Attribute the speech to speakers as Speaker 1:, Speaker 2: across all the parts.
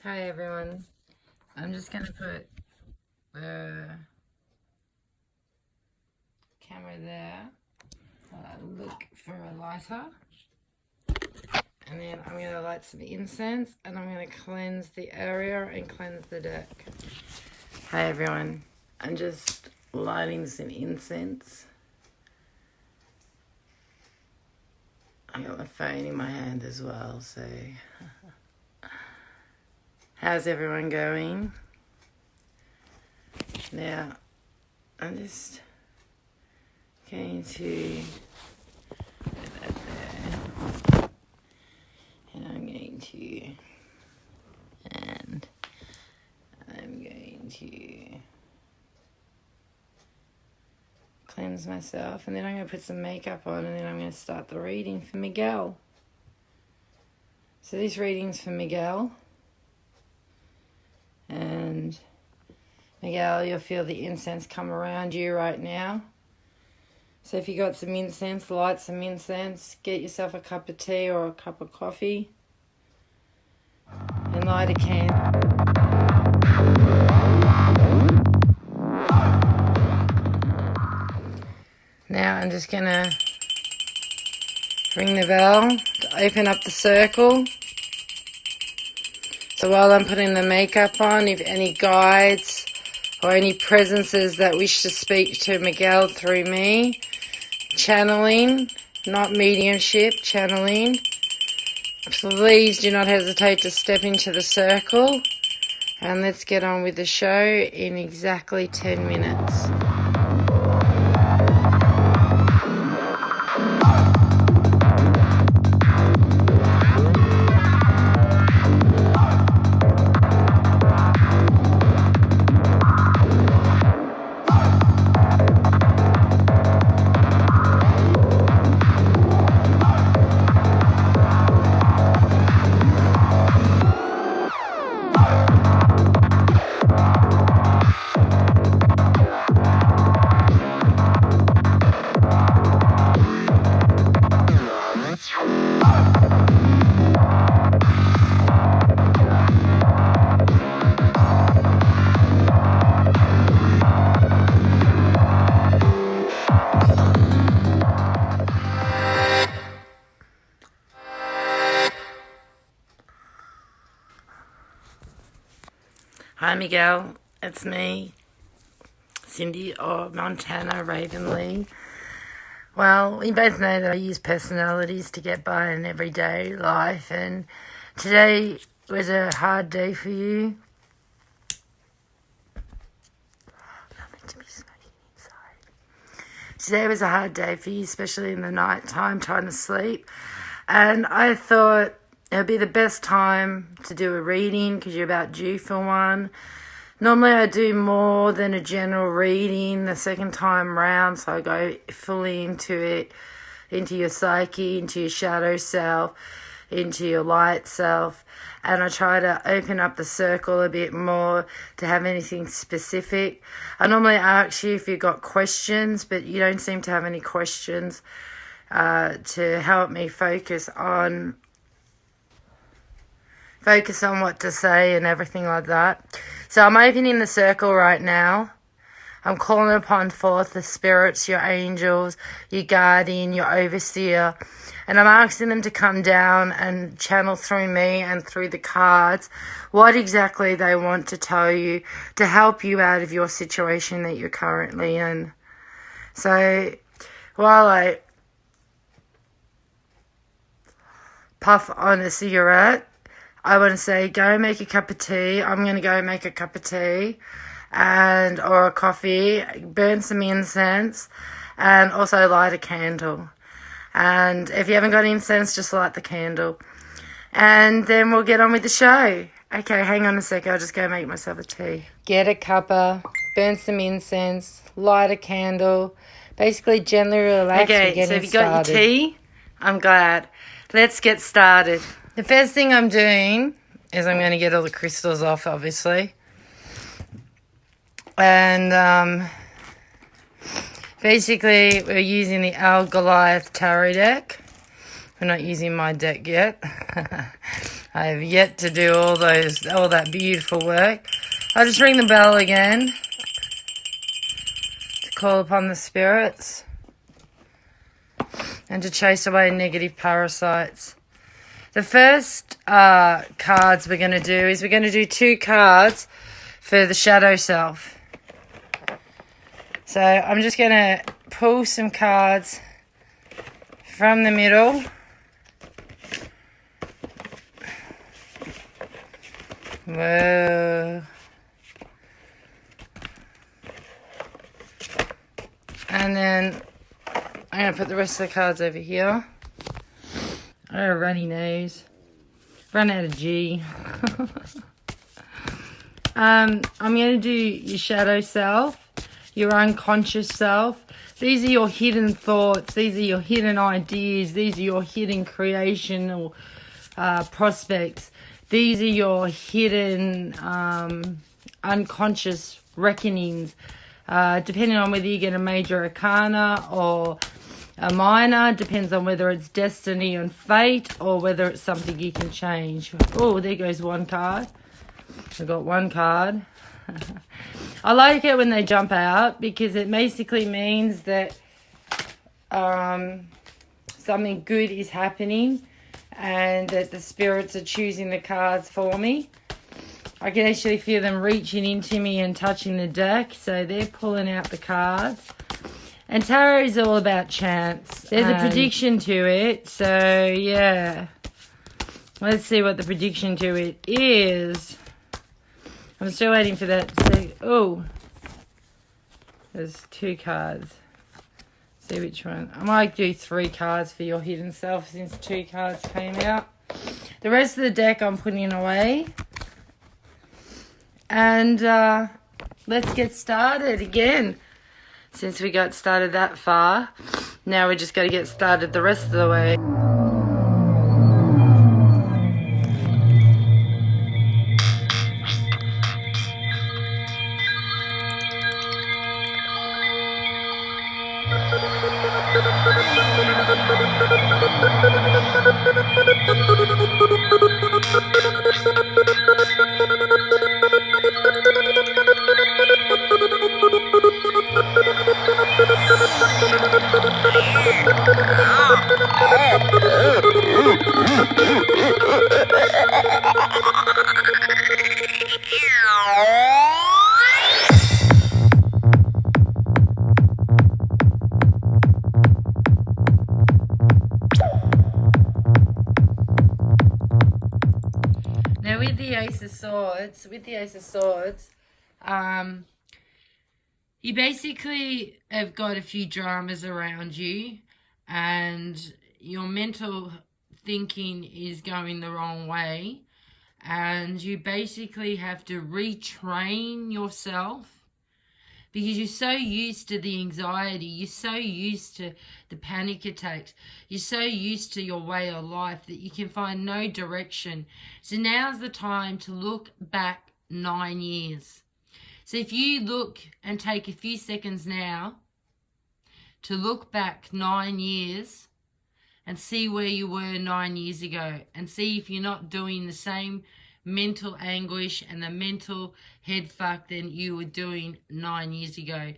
Speaker 1: Hi everyone. I'm just gonna put the camera there. Look for a lighter, and then I'm gonna light some incense, and I'm gonna cleanse the area and cleanse the deck. Hi everyone. I'm just lighting some incense. I got my phone in my hand as well, so how's everyone going? Now, I'm just going to put that there, and I'm going to cleanse myself, and then I'm going to put some makeup on, and then I'm going to start the reading for Miguel. So this reading's for Miguel. And Miguel, you'll feel the incense come around you right now. So if you got some incense, light some incense. Get yourself a cup of tea or a cup of coffee. And light a candle. Now I'm just going to ring the bell to open up the circle. So while I'm putting the makeup on, if any guides or any presences that wish to speak to Miguel through me, channeling, not mediumship, channeling, please do not hesitate to step into the circle, and let's get on with the show in exactly 10 minutes. Hi Miguel, it's me, Cindy of Montana, Ravenley. Well, we both know that I use personalities to get by in everyday life, and today was a hard day for you. I'm meant to be smoking inside. today was a hard day for you, especially in the night time, trying to sleep. And I thought it would be the best time to do a reading because you're about due for one. Normally I do more than a general reading the second time round, so I go fully into it, into your psyche, into your shadow self, into your light self, and I try to open up the circle a bit more to have anything specific. I normally ask you if you've got questions, but you don't seem to have any questions to help me focus on what to say and everything like that. So I'm opening the circle right now. I'm calling upon forth the spirits, your angels, your guardian, your overseer, and I'm asking them to come down and channel through me and through the cards what exactly they want to tell you to help you out of your situation that you're currently in. So while I puff on a cigarette, I want to say, go make a cup of tea. I'm going to go make a cup of tea or a coffee, burn some incense, and also light a candle. And if you haven't got incense, just light the candle. And then we'll get on with the show. Okay, hang on a sec. I'll just go make myself a tea. Get a cuppa, burn some incense, light a candle. Basically, gently relax.
Speaker 2: Okay, so if you got your tea, I'm glad. Let's get started.
Speaker 1: The first thing I'm doing is I'm going to get all the crystals off, obviously. And basically, we're using the Al Goliath Tarot deck. We're not using my deck yet. I have yet to do all that beautiful work. I'll just ring the bell again to call upon the spirits and to chase away negative parasites. The first cards we're going to do is we're going to do 2 cards for the shadow self. So I'm just going to pull some cards from the middle. Whoa. And then I'm going to put the rest of the cards over here. I got a runny nose. Run out of G. I'm going to do your shadow self, your unconscious self. These are your hidden thoughts. These are your hidden ideas. These are your hidden creational prospects. These are your hidden unconscious reckonings. Depending on whether you get a major arcana or a minor, depends on whether it's destiny and fate or whether it's something you can change. Oh, there goes one card. I got one card. I like it when they jump out because it basically means that something good is happening and that the spirits are choosing the cards for me. I can actually feel them reaching into me and touching the deck, so they're pulling out the cards. And tarot is all about chance. There's a prediction to it, so yeah. Let's see what the prediction to it is. I'm still waiting for that to say. Oh, there's 2 cards. See which one. I might do 3 cards for your hidden self since 2 cards came out. The rest of the deck I'm putting away. And let's get started again. Since we got started that far, now we just got to get started the rest of the way. Now with the Ace of Swords, You basically have got a few dramas around you, and your mental thinking is going the wrong way, and you basically have to retrain yourself because you're so used to the anxiety, you're so used to the panic attacks, you're so used to your way of life that you can find no direction. So now's the time to look back 9 years. So if you look and take a few seconds now to look back 9 years and see where you were 9 years ago, and see if you're not doing the same mental anguish and the mental head fuck than you were doing 9 years ago.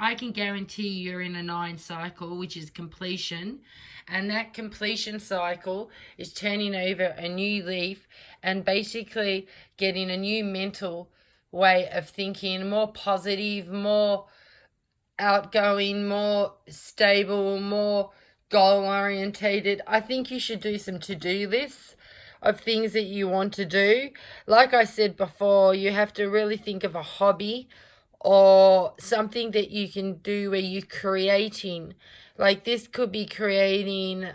Speaker 1: I can guarantee you're in a 9 cycle, which is completion, and that completion cycle is turning over a new leaf and basically getting a new mental way of thinking, more positive, more outgoing, more stable, more goal orientated. I think you should do some to-do lists of things that you want to do. Like I said before, you have to really think of a hobby or something that you can do where you're creating. Like this could be creating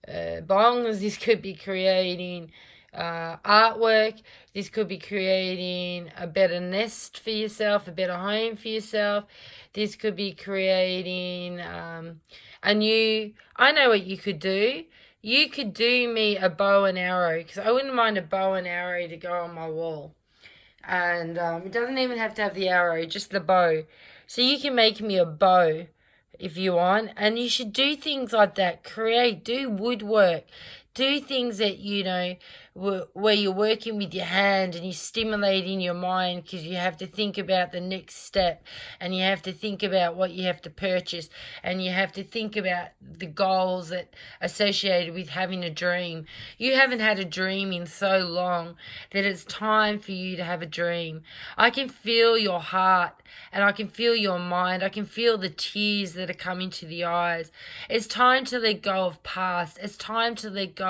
Speaker 1: bongs, this could be creating artwork, this could be creating a better nest for yourself, a better home for yourself, this could be creating I know what you could do. You could do me a bow and arrow, because I wouldn't mind a bow and arrow to go on my wall. And it doesn't even have to have the arrow, just the bow. So you can make me a bow if you want. And you should do things like that. Do woodwork. Do things that, where you're working with your hand and you're stimulating your mind, because you have to think about the next step, and you have to think about what you have to purchase, and you have to think about the goals that associated with having a dream. You haven't had a dream in so long that it's time for you to have a dream. I can feel your heart, and I can feel your mind. I can feel the tears that are coming to the eyes. It's time to let go of past. It's time to let go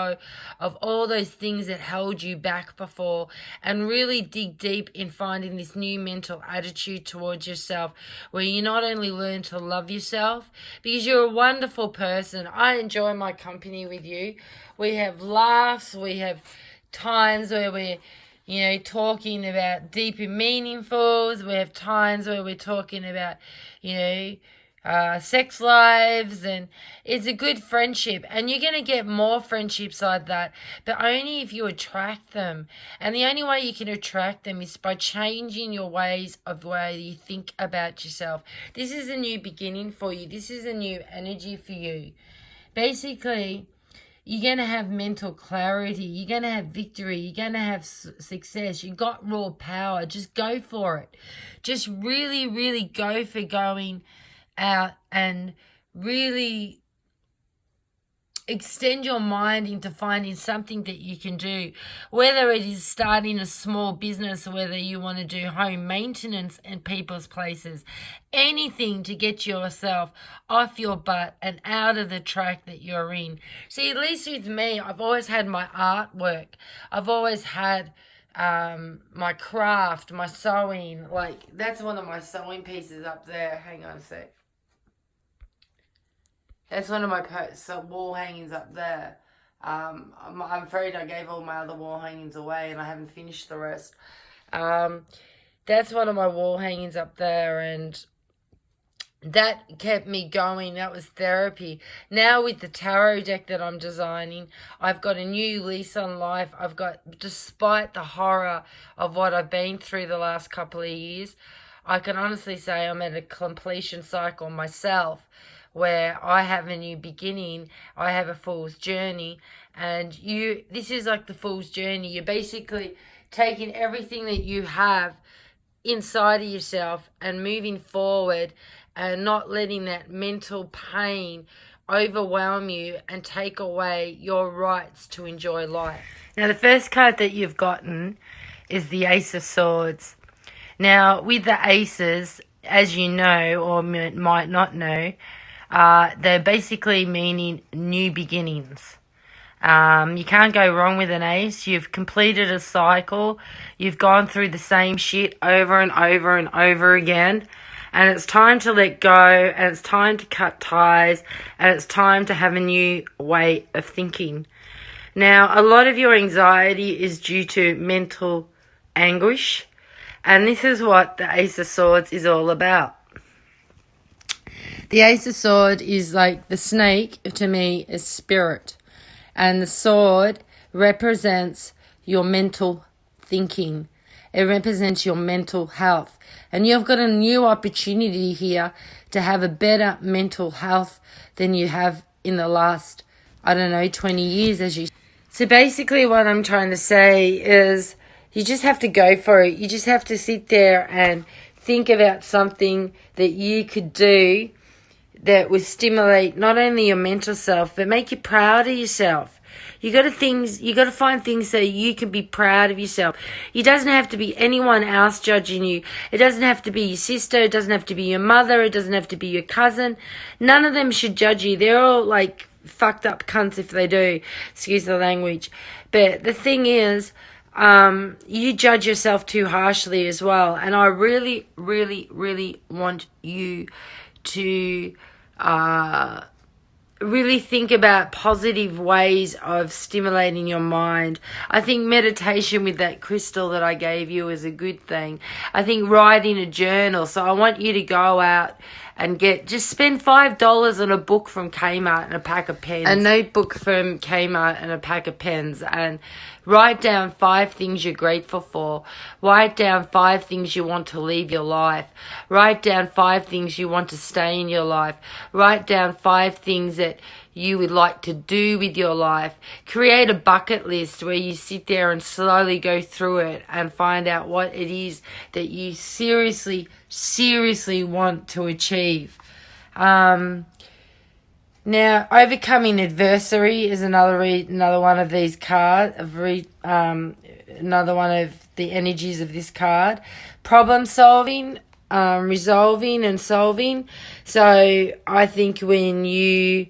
Speaker 1: of all those things that held you back before, and really dig deep in finding this new mental attitude towards yourself, where you not only learn to love yourself, because you're a wonderful person. I enjoy my company with you. We have laughs, we have times where we're talking about deep and meaningfuls. We have times where we're talking about, sex lives, and it's a good friendship. And you're going to get more friendships like that, but only if you attract them. And the only way you can attract them is by changing your ways of the way you think about yourself. This is a new beginning for you. This is a new energy for you. Basically, you're going to have mental clarity. You're going to have victory. You're going to have success. You got raw power. Just go for it. Just really, really go for going out and really extend your mind into finding something that you can do, whether it is starting a small business, whether you want to do home maintenance in people's places, anything to get yourself off your butt and out of the track that you're in. See, at least with me, I've always had my artwork. I've always had my craft, my sewing. Like, that's one of my sewing pieces up there. Hang on a sec. That's one of my wall hangings up there. I'm afraid I gave all my other wall hangings away and I haven't finished the rest. That's one of my wall hangings up there, and that kept me going. That was therapy. Now with the tarot deck that I'm designing, I've got a new lease on life. Despite the horror of what I've been through the last couple of years, I can honestly say I'm at a completion cycle myself, where I have a new beginning. I have a fool's journey, and this is like the fool's journey. You're basically taking everything that you have inside of yourself and moving forward, and not letting that mental pain overwhelm you and take away your rights to enjoy life. Now, the first card that you've gotten is the Ace of Swords. Now, with the aces, as you know or might not know, they're basically meaning new beginnings.
Speaker 2: You can't go wrong with an ace. You've completed a cycle. You've gone through the same shit over and over and over again. And it's time to let go, and it's time to cut ties, and it's time to have a new way of thinking. Now, a lot of your anxiety is due to mental anguish, and this is what the Ace of Swords is all about. The Ace of Swords is like the snake, to me, is spirit. And the sword represents your mental thinking. It represents your mental health. And you've got a new opportunity here to have a better mental health than you have in the last, 20 years. So basically what I'm trying to say is you just have to go for it. You just have to sit there and think about something that you could do that would stimulate not only your mental self, but make you proud of yourself. You got to find things so you can be proud of yourself. It doesn't have to be anyone else judging you. It doesn't have to be your sister. It doesn't have to be your mother. It doesn't have to be your cousin. None of them should judge you. They're all like fucked up cunts if they do. Excuse the language. But the thing is, you judge yourself too harshly as well. And I really, really, really want you to really think about positive ways of stimulating your mind. I think meditation with that crystal that I gave you is a good thing. I think writing a journal. So I want you to go out and just spend $5 on a book from Kmart and a pack of pens. A notebook from Kmart and a pack of pens, and write down 5 things you're grateful for. Write down 5 things you want to leave your life. Write down 5 things you want to stay in your life. Write down 5 things that you would like to do with your life. Create a bucket list where you sit there and slowly go through it and find out what it is that you seriously want to achieve. Now, overcoming adversity is another one of these cards. Another one of the energies of this card. Problem solving, resolving and solving. So I think when you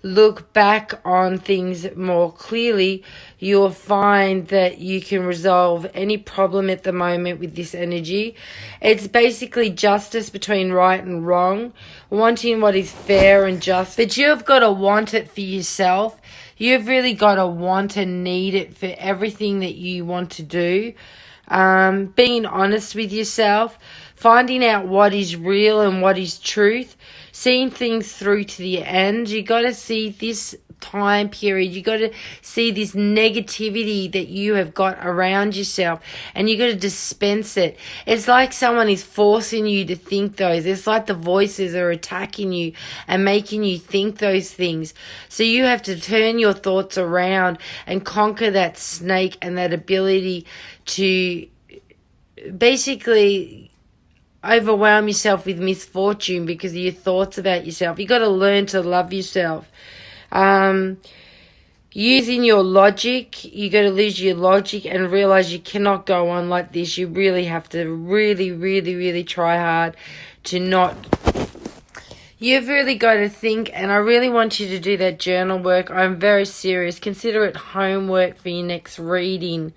Speaker 2: look back on things more clearly, you'll find that you can resolve any problem at the moment with this energy. It's basically justice between right and wrong, wanting what is fair and just. But you've got to want it for yourself. You've really got to want and need it for everything that you want to do. Being honest with yourself, finding out what is real and what is truth, seeing things through to the end. You got to see this time period. You got to see this negativity that you have got around yourself, and you got to dispense it. It's like someone is forcing you to think those. It's like the voices are attacking you and making you think those things. So you have to turn your thoughts around and conquer that snake and that ability to basically overwhelm yourself with misfortune because of your thoughts about yourself. You got to learn to love yourself. Using your logic, you got to lose your logic and realize you cannot go on like this. You really have to really try hard to not. You've really got to think, and I really want you to do that journal work. I'm very serious. Consider it homework for your next reading.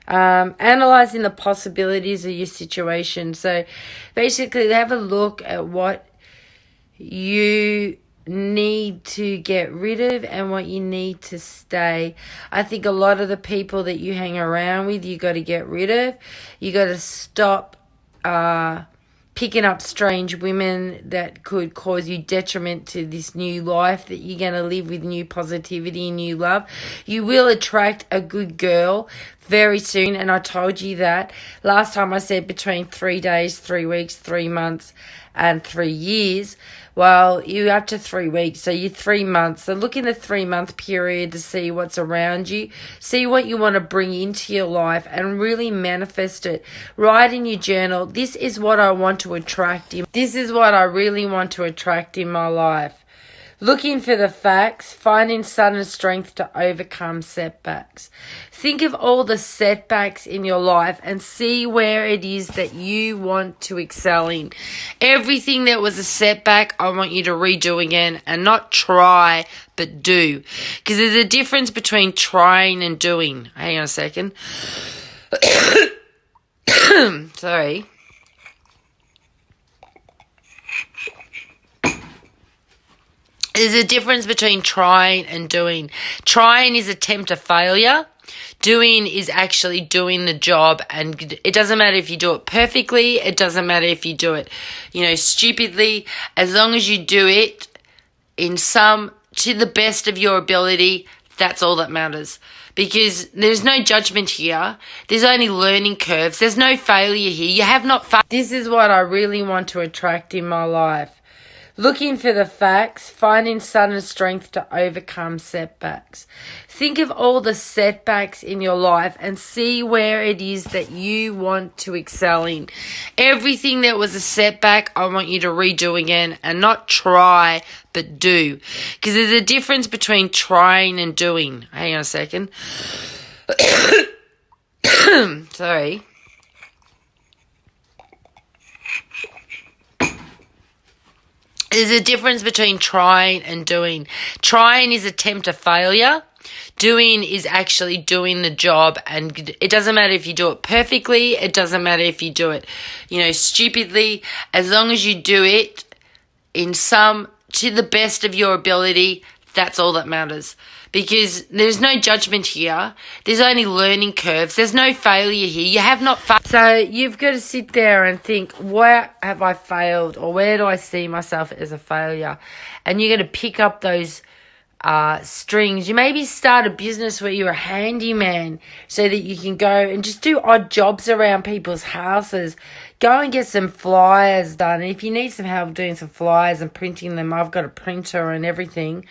Speaker 2: Analyzing the possibilities of your situation. So basically have a look at what you need to get rid of and what you need to stay. I think a lot of the people that you hang around with, you got to get rid of. You got to stop picking up strange women that could cause you detriment to this new life that you're going to live with new positivity and new love. You will attract a good girl very soon, and I told you that. Last time I said between 3 days, 3 weeks, 3 months, and 3 years. Well, you're up to 3 weeks, so you're 3 months. So look in the 3 month period to see what's around you. See what you want to bring into your life and really manifest it. Write in your journal, this is what I want to attract in. This is what I really want to attract in my life. Looking for the facts, finding sudden strength to overcome setbacks. Think of all the setbacks in your life and see where it is that you want to excel in. Everything that was a setback, I want you to redo again and not try, but do. Because there's a difference between trying and doing. Hang on a second. Sorry. There's a difference between trying and doing. Trying is attempt to failure. Doing is actually doing the job, and it doesn't matter if you do it perfectly. It doesn't matter if you do it, stupidly. As long as you do it to the best of your ability, that's all that matters. Because there's no judgment here. There's only learning curves. There's no failure here. You have not failed. This is what I really want to attract in my life. Looking for the facts, finding sudden strength to overcome setbacks. Think of all the setbacks in your life and see where it is that you want to excel in. Everything that was a setback, I want you to redo again and not try, but do. Because there's a difference between trying and doing. Hang on a second. Sorry. There's a difference between trying and doing. Trying is attempt to failure. Doing is actually doing the job, and it doesn't matter if you do it perfectly. It doesn't matter if you do it, stupidly. As long as you do it to the best of your ability, that's all that matters. Because there's no judgment here. There's only learning curves. There's no failure here. You have not failed. So you've got to sit there and think, where have I failed? Or where do I see myself as a failure? And you're going to pick up those strings. You maybe start a business where you're a handyman so that you can go and just do odd jobs around people's houses. Go and get some flyers done. And if you need some help doing some flyers and printing them, I've got a printer and everything.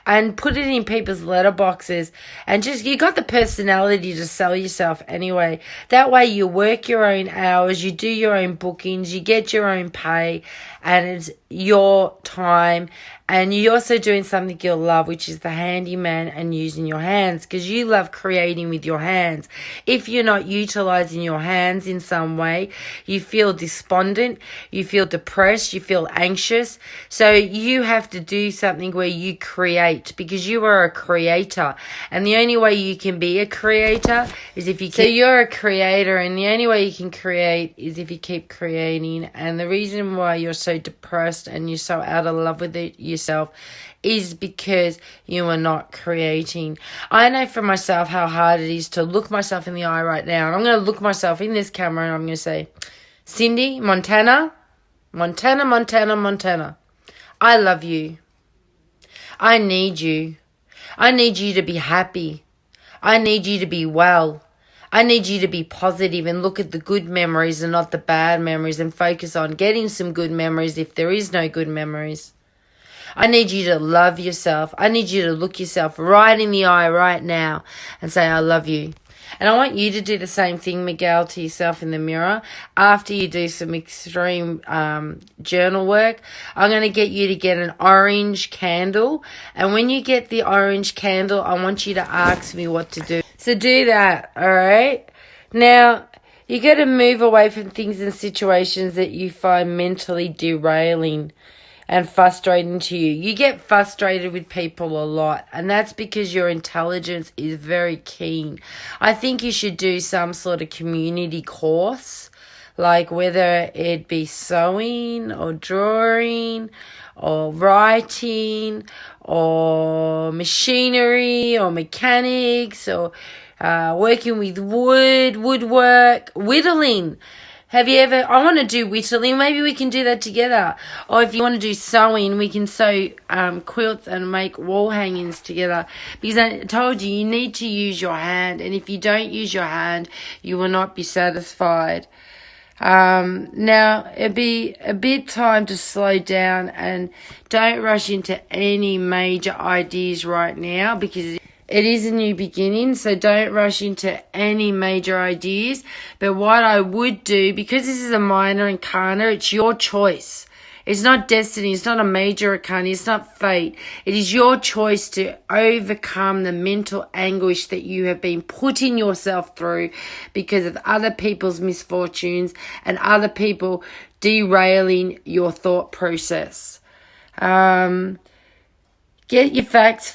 Speaker 2: And put it in people's letterboxes, and you got the personality to sell yourself anyway. That way you work your own hours, you do your own bookings, you get your own pay, and it's your time. And you're also doing something you'll love, which is the handyman and using your hands, because you love creating with your hands. If you're not utilizing your hands in some way, you feel despondent, you feel depressed, you feel anxious. So you have to do something where you create, because you are a creator. And the only way you can be a creator is if you keep... So you're a creator, and the only way you can create is if you keep creating. And the reason why you're so depressed and you're so out of love with it yourself is because you are not creating. I know for myself how hard it is to look myself in the eye right now. And I'm going to look myself in this camera and I'm going to say, Cindy, Montana, I love you. I need you. I need you to be happy. I need you to be well. I need you to be positive and look at the good memories and not the bad memories, and focus on getting some good memories if there is no good memories. I need you to love yourself. I need you to look yourself right in the eye right now and say, I love you. And I want you to do the same thing, Miguel, to yourself in the mirror. After you do some extreme journal work, I'm going to get you to get an orange candle. And when you get the orange candle, I want you to ask me what to do. So do that, all right? Now, you got to move away from things and situations that you find mentally derailing and frustrating to you. You get frustrated with people a lot, and that's because your intelligence is very keen. I think you should do some sort of community course, like whether it be sewing or drawing or writing or machinery or mechanics or working with woodwork, whittling. Have you ever... I want to do whittling. Maybe we can do that together. Or if you want to do sewing, we can sew quilts and make wall hangings together. Because I told you, you need to use your hand. And if you don't use your hand, you will not be satisfied. Now, it'd be a bit time to slow down and don't rush into any major ideas right now, because it is a new beginning, so don't rush into any major ideas. But what I would do, because this is a minor arcana, it's your choice. It's not destiny. It's not a major arcana. It's not fate. It is your choice to overcome the mental anguish that you have been putting yourself through because of other people's misfortunes and other people derailing your thought process. Get your facts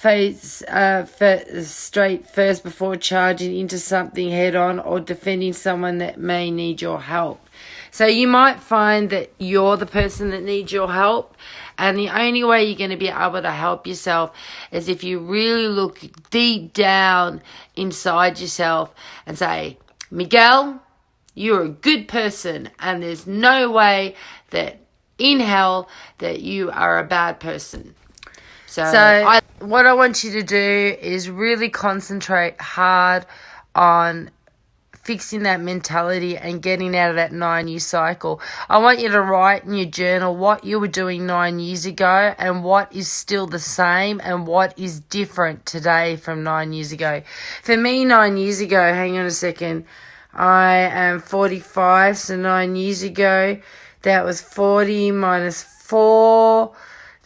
Speaker 2: straight first before charging into something head on or defending someone that may need your help. So you might find that you're the person that needs your help, and the only way you're going to be able to help yourself is if you really look deep down inside yourself and say, Miguel, you're a good person, and there's no way that in hell that you are a bad person. So what I want you to do is really concentrate hard on fixing that mentality and getting out of that 9-year cycle. I want you to write in your journal what you were doing 9 years ago and what is still the same and what is different today from 9 years ago. For me, 9 years ago, hang on a second, I am 45, so 9 years ago, that was 40 minus 4.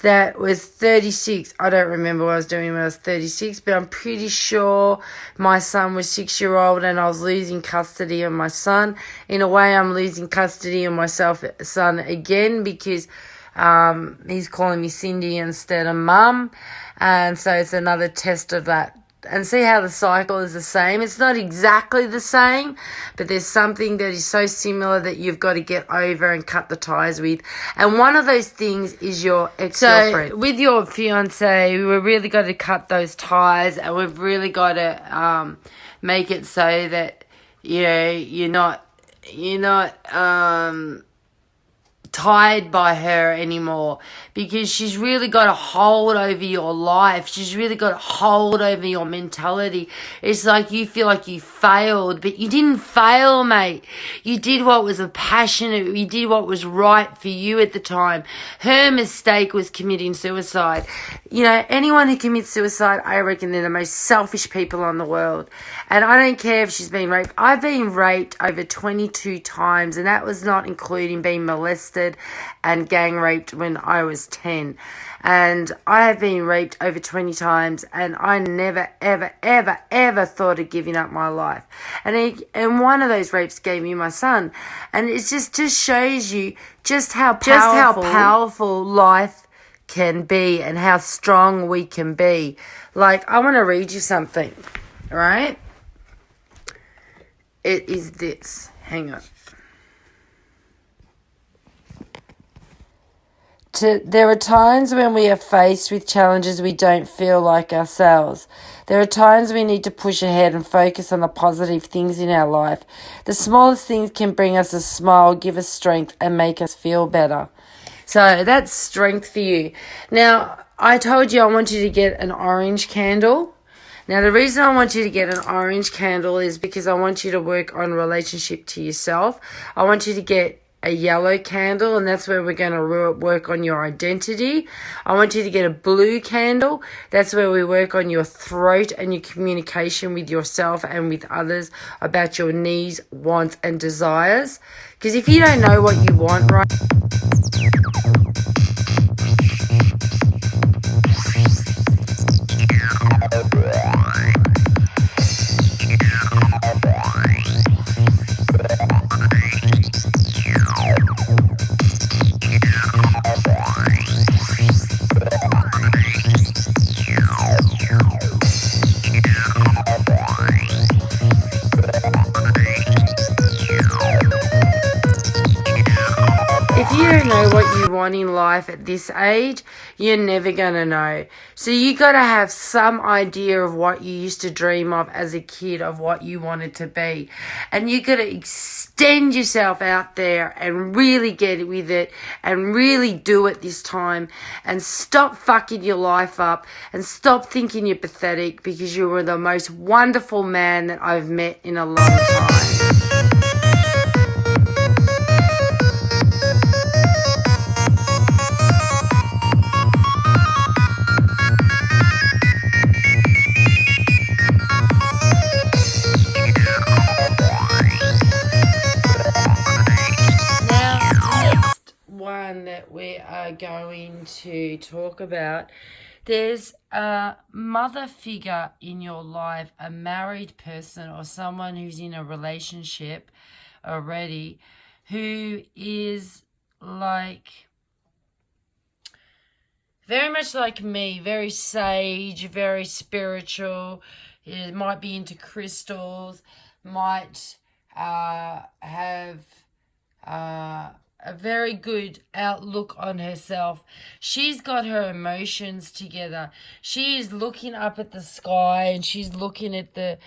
Speaker 2: That was 36. I don't remember what I was doing when I was 36, but I'm pretty sure my son was 6-year-old and I was losing custody of my son. In a way, I'm losing custody of my son again because he's calling me Cindy instead of Mum. And so it's another test of that. And see how the cycle is the same. It's not exactly the same, but there's something that is so similar that you've got to get over and cut the ties with. And one of those things is your ex-girlfriend. So with your fiance, we've really got to cut those ties, and we've really got to make it so that you're not tied by her anymore, because she's really got a hold over your life. She's really got a hold over your mentality. It's like you feel like you failed, but you didn't fail, mate. You did what was passionate. You did what was right for you at the time. Her mistake was committing suicide. Anyone who commits suicide, I reckon they're the most selfish people on the world. And I don't care if she's been raped. I've been raped over 22 times, and that was not including being molested and gang raped when I was 10. And I have been raped over 20 times, and I never, ever, ever, ever thought of giving up my life. And one of those rapes gave me my son. And it just shows you just how powerful life can be and how strong we can be. Like, I want to read you something, right? It is this. Hang on. There are times when we are faced with challenges we don't feel like ourselves. There are times we need to push ahead and focus on the positive things in our life. The smallest things can bring us a smile, give us strength, and make us feel better. So that's strength for you. Now, I told you I want you to get an orange candle. Now, the reason I want you to get an orange candle is because I want you to work on relationship to yourself. I want you to get a yellow candle, and that's where we're going to work on your identity. I want you to get a blue candle. That's where we work on your throat and your communication with yourself and with others about your needs, wants, and desires. Because if you don't know what you want, right? If you don't know what you want in life at this age, you're never going to know. So you got to have some idea of what you used to dream of as a kid, of what you wanted to be. And you got to extend yourself out there and really get with it and really do it this time, and stop fucking your life up and stop thinking you're pathetic, because you were the most wonderful man that I've met in a long time. That we are going to talk about, there's a mother figure in your life, a married person or someone who's in a relationship already, who is like very much like me, very sage, very spiritual. It might be into crystals, might have a very good outlook on herself. She's got her emotions together. She is looking up at the sky and she's looking at the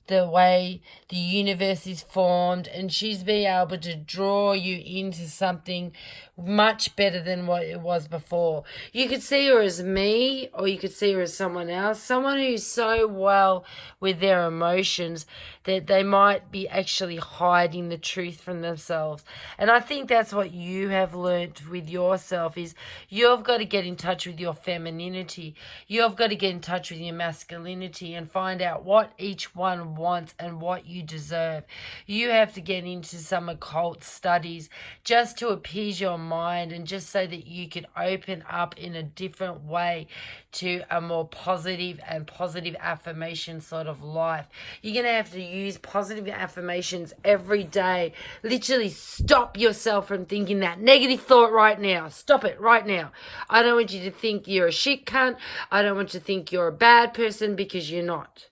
Speaker 2: way the universe is formed, and she's being able to draw you into something much better than what it was before. You could see her as me, or you could see her as someone else, someone who's so well with their emotions that they might be actually hiding the truth from themselves. And I think that's what you have learnt with yourself, is you've got to get in touch with your femininity. You've got to get in touch with your masculinity and find out what each one wants and what you deserve. You have to get into some occult studies just to appease your mind, and just so that you can open up in a different way to a more positive and positive affirmation sort of life. You're going to have to use positive affirmations every day. Literally stop yourself from thinking that negative thought right now. Stop it right now. I don't want you to think you're a shit cunt. I don't want you to think you're a bad person, because you're not.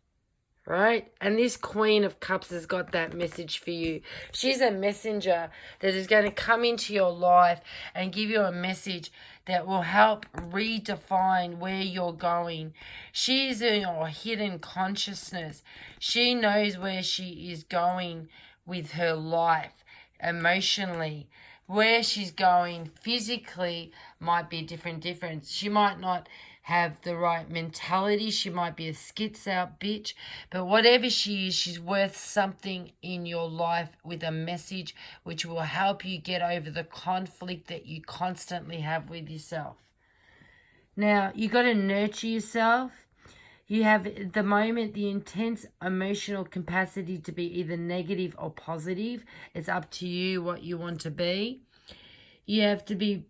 Speaker 2: Right? And this Queen of Cups has got that message for you. She's a messenger that is going to come into your life and give you a message that will help redefine where you're going. She's in your hidden consciousness. She knows where she is going with her life emotionally. Where she's going physically might be a different difference. She might not have the right mentality. She might be a skits out bitch. But whatever she is, she's worth something in your life with a message which will help you get over the conflict that you constantly have with yourself. Now, you got to nurture yourself. You have, at the moment, the intense emotional capacity to be either negative or positive. It's up to you what you want to be. You have to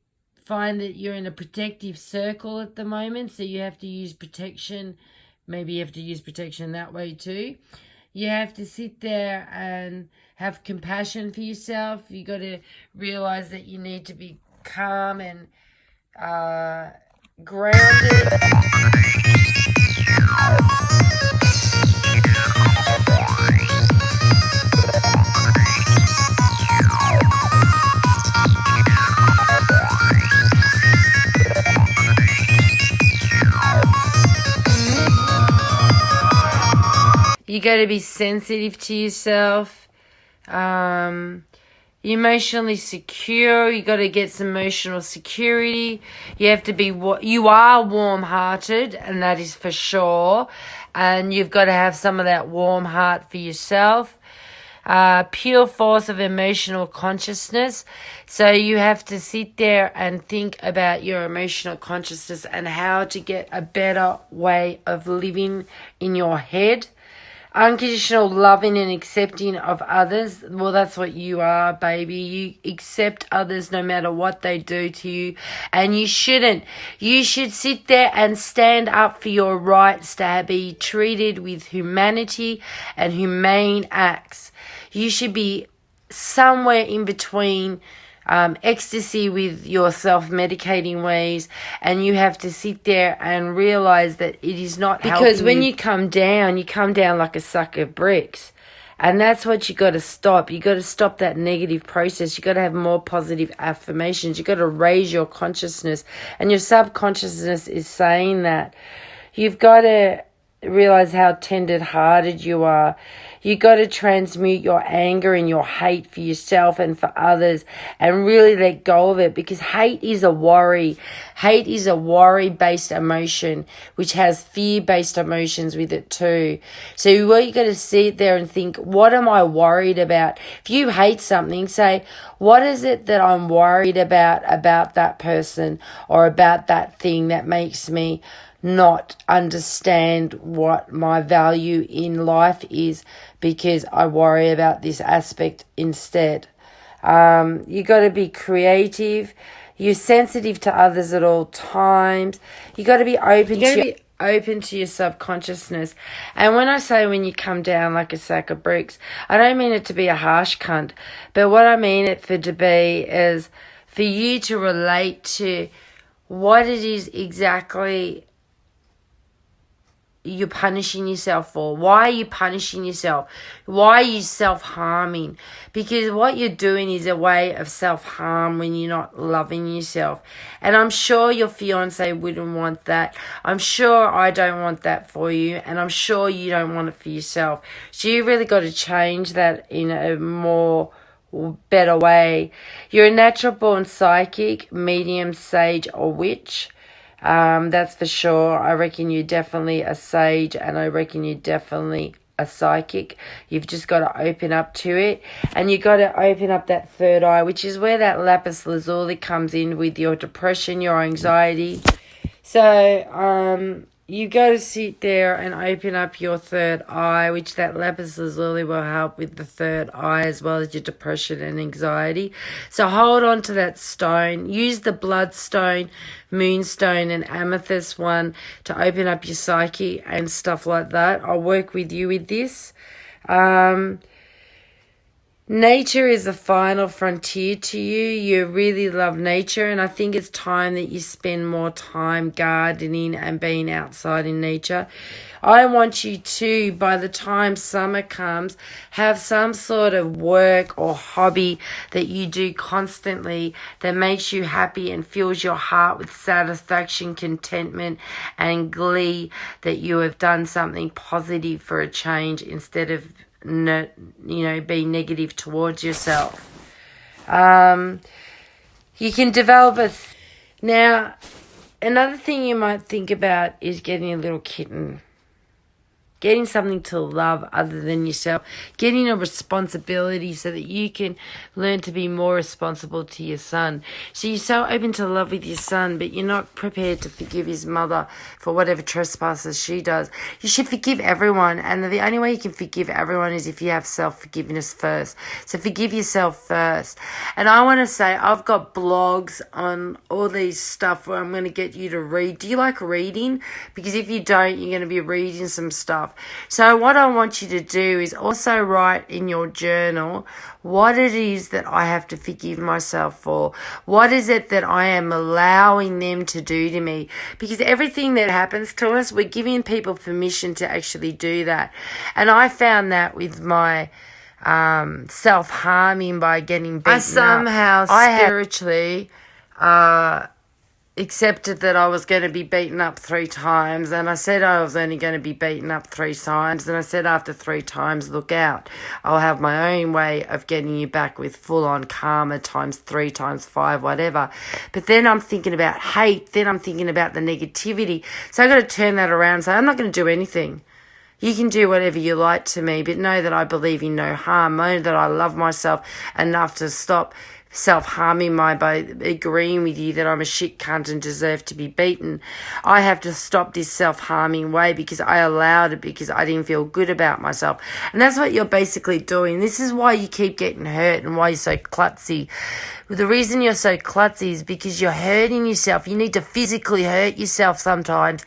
Speaker 2: find that you're in a protective circle at the moment, so you have to use protection. Maybe you have to use protection that way too. You have to sit there and have compassion for yourself. You got to realize that you need to be calm and grounded. You got to be sensitive to yourself. Emotionally secure. You got to get some emotional security. You have to be you are warm-hearted, and that is for sure. And you've got to have some of that warm heart for yourself. Pure force of emotional consciousness. So you have to sit there and think about your emotional consciousness and how to get a better way of living in your head. Unconditional loving and accepting of others. Well, that's what you are, baby. You accept others no matter what they do to you. And you shouldn't. You should sit there and stand up for your rights to be treated with humanity and humane acts. You should be somewhere in between ecstasy with your self-medicating ways, and you have to sit there and realize that it is not helping. Because when you come down like a sack of bricks, and that's what you got to stop. You got to stop that negative process. You got to have more positive affirmations. You got to raise your consciousness, and your subconsciousness is saying that. You've got to realize how tender-hearted you are. You got to transmute your anger and your hate for yourself and for others, and really let go of it, because hate is a worry. Hate is a worry-based emotion, which has fear-based emotions with it too. So what you got to sit there and think, what am I worried about? If you hate something, say, what is it that I'm worried about that person or about that thing that makes me not understand what my value in life is, because I worry about this aspect instead. You got to be creative. You're sensitive to others at all times. You got to be open to your subconsciousness. And when I say when you come down like a sack of bricks, I don't mean it to be a harsh cunt, but what I mean it for to be is for you to relate to what it is exactly you're punishing yourself for. Why are you punishing yourself? Why are you self-harming? Because what you're doing is a way of self-harm when you're not loving yourself. And I'm sure your fiance wouldn't want that. I'm sure I don't want that for you. And I'm sure you don't want it for yourself. So you really got to change that in a more better way. You're a natural born psychic, medium, sage, or witch. That's for sure. I reckon you're definitely a sage, and I reckon you're definitely a psychic. You've just got to open up to it, and you got to open up that third eye, which is where that lapis lazuli comes in with your depression, your anxiety. So, you got to sit there and open up your third eye, which that lapis lazuli will help with the third eye as well as your depression and anxiety. So hold on to that stone. Use the bloodstone, moonstone, and amethyst one to open up your psyche and stuff like that. I'll work with you with this. Nature is the final frontier to you. You really love nature, and I think it's time that you spend more time gardening and being outside in nature. I want you to, by the time summer comes, have some sort of work or hobby that you do constantly that makes you happy and fills your heart with satisfaction, contentment, and glee that you have done something positive for a change instead of being negative towards yourself. You can develop now, another thing you might think about is getting a little kitten. Getting something to love other than yourself. Getting a responsibility so that you can learn to be more responsible to your son. So you're so open to love with your son, but you're not prepared to forgive his mother for whatever trespasses she does. You should forgive everyone. And the only way you can forgive everyone is if you have self-forgiveness first. So forgive yourself first. And I want to say I've got blogs on all these stuff where I'm going to get you to read. Do you like reading? Because if you don't, you're going to be reading some stuff. So what I want you to do is also write in your journal what it is that I have to forgive myself for. What is it that I am allowing them to do to me? Because everything that happens to us, we're giving people permission to actually do that. And I found that with my self-harming by getting beaten up. I somehow spiritually accepted that I was going to be beaten up 3 times, and I said I was only going to be beaten up 3 times, and I said after 3 times, look out, I'll have my own way of getting you back with full-on karma times 3 times 5, whatever. But then I'm thinking about hate, then I'm thinking about the negativity, so I've got to turn that around and say, I'm not going to do anything. You can do whatever you like to me, but know that I believe in no harm. Know that I love myself enough to stop self-harming by agreeing with you that I'm a shit cunt and deserve to be beaten. I have to stop this self-harming way because I allowed it because I didn't feel good about myself. And that's what you're basically doing. This is why you keep getting hurt and why you're so klutzy. The reason you're so klutzy is because you're hurting yourself. You need to physically hurt yourself sometimes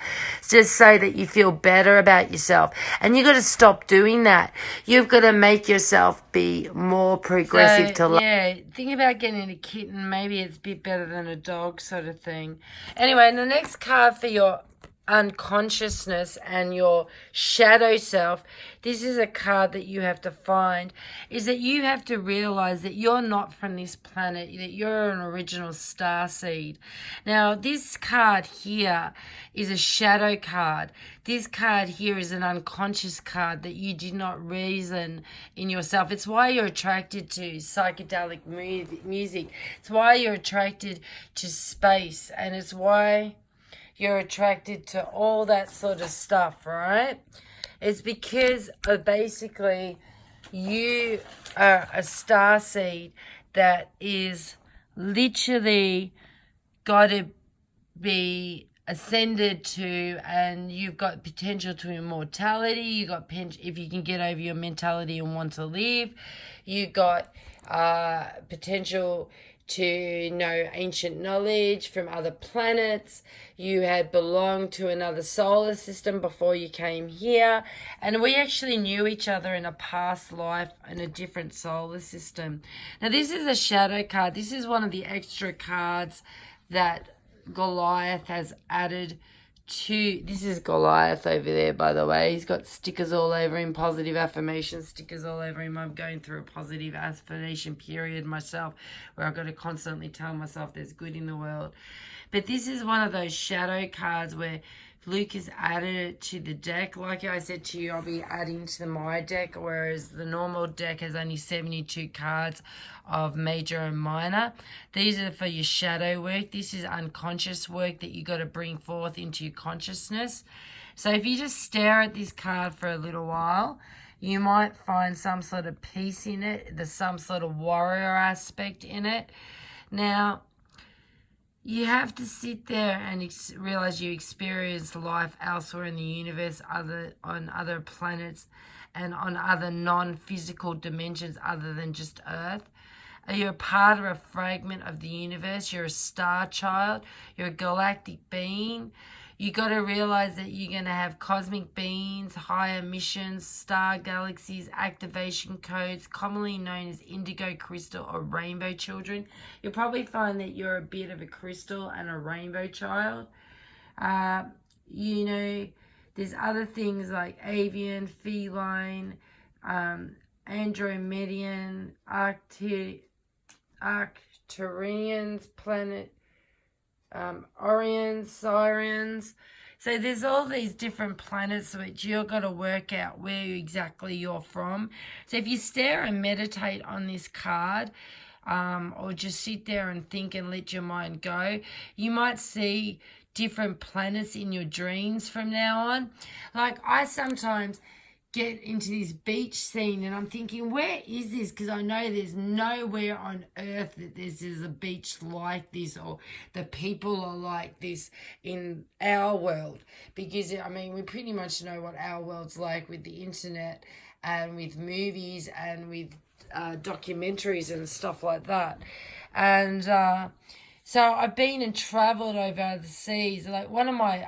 Speaker 2: just so that you feel better about yourself. And you've got to stop doing that. You've got to make yourself be more progressive to life. Yeah, think about getting a kitten. Maybe it's a bit better than a dog sort of thing. Anyway, the next card for your unconsciousness and your shadow self, this is a card that you have to find, is that you have to realize that you're not from this planet, that you're an original star seed. Now, this card here is a shadow card. This card here is an unconscious card that you did not reason in yourself. It's why you're attracted to psychedelic music. It's why you're attracted to space, and it's why you're attracted to all that sort of stuff, right? It's because of basically you are a star seed that is literally got to be ascended to, and you've got potential to immortality. You got if you can get over your mentality and want to live, you got potential to know ancient knowledge from other planets. You had belonged to another solar system before you came here. And we actually knew each other in a past life in a different solar system. Now, this is a shadow card. This is one of the extra cards that Goliath has added to. This is Goliath over there, by the way. He's got stickers all over him, positive affirmation stickers all over him. I'm going through a positive affirmation period myself where I've got to constantly tell myself there's good in the world. But this is one of those shadow cards where Luke has added it to the deck. Like I said to you, I'll be adding to my deck, whereas the normal deck has only 72 cards of major and minor. These are for your shadow work. This is unconscious work that you got to bring forth into your consciousness. So if you just stare at this card for a little while, you might find some sort of peace in it. There's some sort of warrior aspect in it. Now, you have to sit there and realize you experience life elsewhere in the universe, on other planets, and on other non-physical dimensions other than just Earth. You're a part of a fragment of the universe. You're a star child. You're a galactic being. You got to realize that you're going to have cosmic beings, higher missions, star galaxies, activation codes, commonly known as indigo crystal or rainbow children. You'll probably find that you're a bit of a crystal and a rainbow child. There's other things like avian, feline, Andromedian, Arcturians, planet, Orions, Sirens. So there's all these different planets which you've got to work out where exactly you're from. So if you stare and meditate on this card, or just sit there and think and let your mind go, you might see different planets in your dreams from now on. Like, I sometimes get into this beach scene and I'm thinking, where is this? Because I know there's nowhere on earth that there's a beach like this, or the people are like this in our world. Because, I mean, we pretty much know what our world's like with the internet and with movies and with documentaries and stuff like that. And so I've been and travelled over the seas. Like, one of my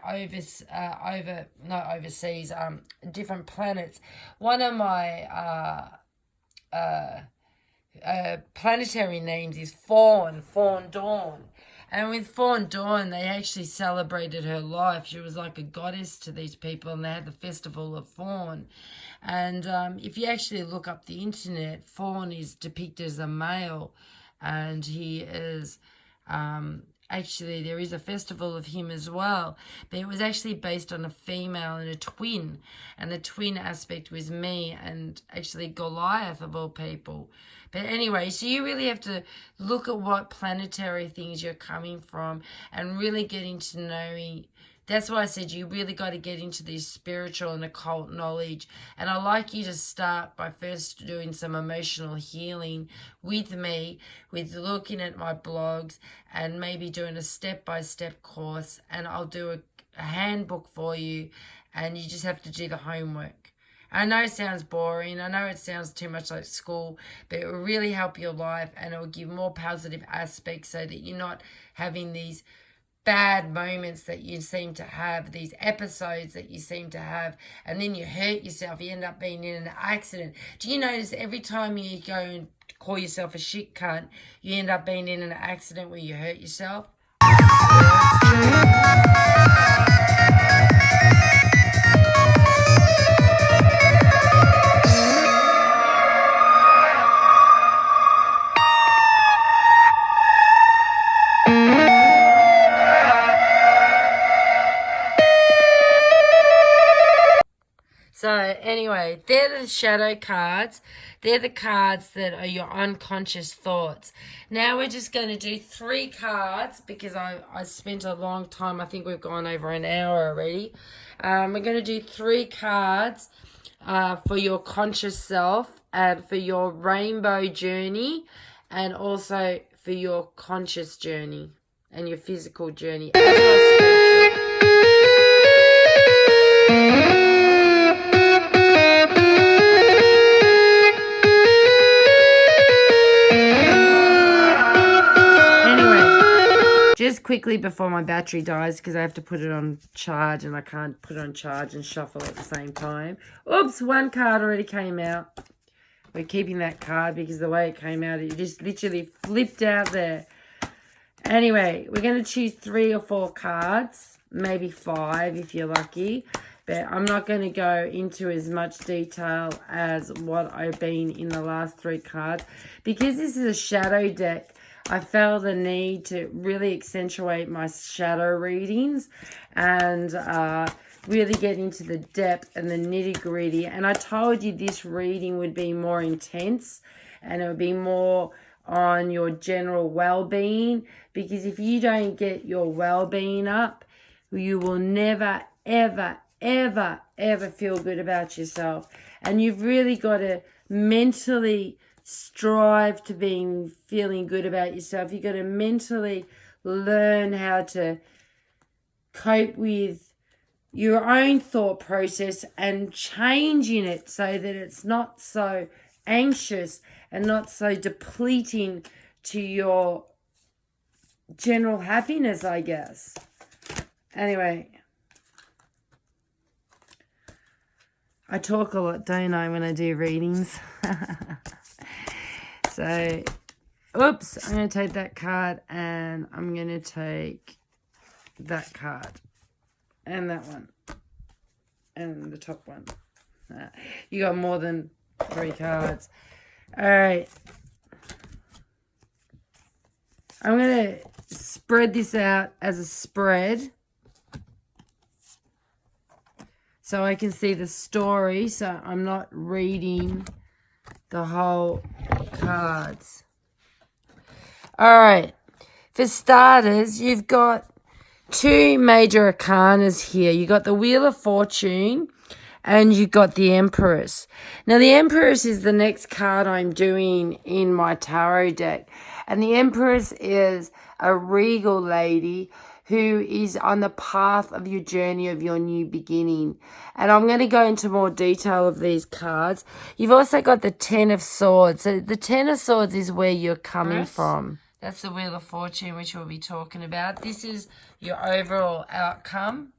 Speaker 2: different planets. One of my planetary names is Fawn Dawn. And with Fawn Dawn, they actually celebrated her life. She was like a goddess to these people, and they had the Festival of Fawn. And if you actually look up the internet, Fawn is depicted as a male, and he is... actually, there is a festival of him as well, but it was actually based on a female and a twin, and the twin aspect was me and actually Goliath of all people. But anyway, so you really have to look at what planetary things you're coming from and really getting to know. That's why I said you really got to get into this spiritual and occult knowledge. And I'd like you to start by first doing some emotional healing with me, with looking at my blogs and maybe doing a step-by-step course. And I'll do a handbook for you, and you just have to do the homework. I know it sounds boring. I know it sounds too much like school, but it will really help your life, and it will give more positive aspects so that you're not having these bad moments that you seem to have, these episodes that you seem to have, and then you hurt yourself. You end up being in an accident. Do you notice every time you go and call yourself a shit cunt, you end up being in an accident where you hurt yourself? So anyway, they're the shadow cards. They're the cards that are your unconscious thoughts. Now we're just going to do 3 cards because I spent a long time. I think we've gone over an hour already. We're going to do 3 cards for your conscious self and for your rainbow journey, and also for your conscious journey and your physical journey. just quickly before my battery dies, because I have to put it on charge and I can't put it on charge and shuffle at the same time. Oops, one card already came out. We're keeping that card because the way it came out, it just literally flipped out there. Anyway, we're going to choose 3 or 4 cards, maybe 5 if you're lucky. But I'm not going to go into as much detail as what I've been in the last 3 cards. Because this is a shadow deck, I felt the need to really accentuate my shadow readings and really get into the depth and the nitty-gritty. And I told you this reading would be more intense and it would be more on your general well-being, because if you don't get your well-being up, you will never, ever, ever, ever feel good about yourself. And you've really got to mentally strive to feeling good about yourself. You've got to mentally learn how to cope with your own thought process and changing it so that it's not so anxious and not so depleting to your general happiness, I guess. Anyway, I talk a lot, don't I, when I do readings? So, oops, I'm going to take that card and I'm going to take that card and that one and the top one. You got more than 3 cards. All right. I'm going to spread this out as a spread so I can see the story, so I'm not reading the whole cards. All right. For starters, you've got 2 major arcanas here. You got the Wheel of Fortune and you got the Empress. Now, the Empress is the next card I'm doing in my tarot deck. And the Empress is a regal lady who is on the path of your journey of your new beginning. And I'm going to go into more detail of these cards. You've also got the 10 of Swords. So the 10 of Swords is where you're coming from. That's the Wheel of Fortune, which we'll be talking about. This is your overall outcome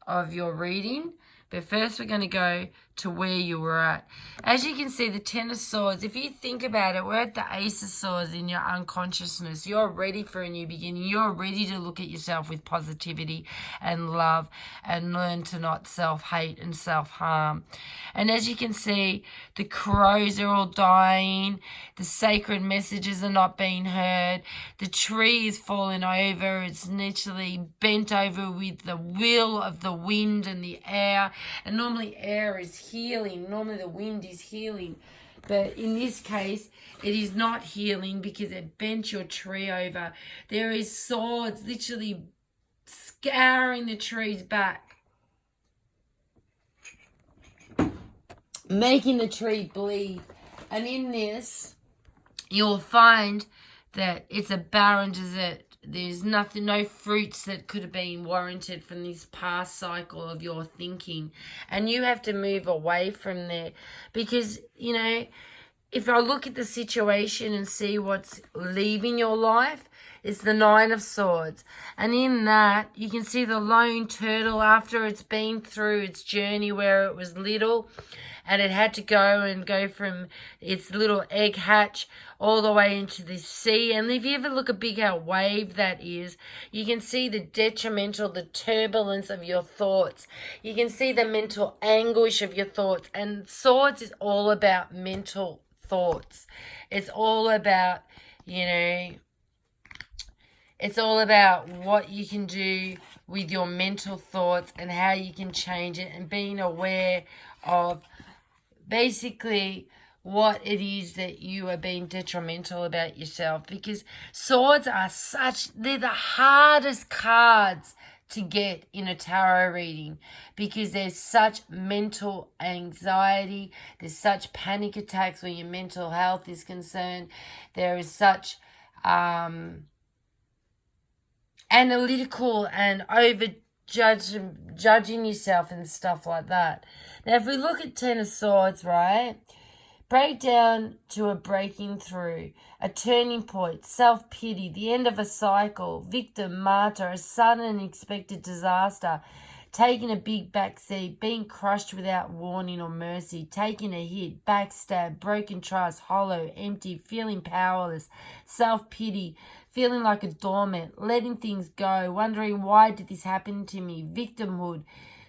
Speaker 2: of your reading. But first we're going to go to where you were at. As you can see, the 10 of Swords, if you think about it, we're at the Ace of Swords in your unconsciousness. You're ready for a new beginning. You're ready to look at yourself with positivity and love and learn to not self-hate and self-harm. And as you can see, the crows are all dying. The sacred messages are not being heard. The tree is falling over. It's literally bent over with the will of the wind and the air. And normally air is healing. Normally the wind is healing. But in this case, it is not healing because it bent your tree over. There is swords literally scouring the trees back, making the tree bleed. And in this, you'll find that it's a barren desert. There's nothing, no fruits that could have been warranted from this past cycle of your thinking. And you have to move away from there because, you know, if I look at the situation and see what's leaving your life, it's the 9 of Swords. And in that, you can see the lone turtle after it's been through its journey where it was little and it had to go from its little egg hatch all the way into the sea. And if you ever look at big how wave that is, you can see the detrimental, the turbulence of your thoughts. You can see the mental anguish of your thoughts. And Swords is all about mental thoughts. It's all about, you know, it's all about what you can do with your mental thoughts and how you can change it and being aware of basically what it is that you are being detrimental about yourself, because swords are they're the hardest cards to get in a tarot reading because there's such mental anxiety, there's such panic attacks when your mental health is concerned, there is such analytical and judging yourself and stuff like that. Now, if we look at 10 of Swords, right, Breakdown to a breaking through, a turning point, self-pity, the end of a cycle, victim, martyr, a sudden and unexpected disaster, taking a big backseat, being crushed without warning or mercy, taking a hit, backstab, broken trust, hollow, empty, feeling powerless, self-pity, feeling like a doormat, letting things go, wondering why did this happen to me, victimhood,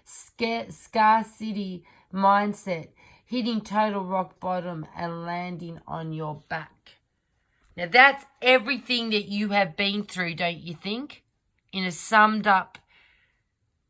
Speaker 2: scarcity mindset, hitting total rock bottom and landing on your back. Now that's everything that you have been through, don't you think? In a summed up,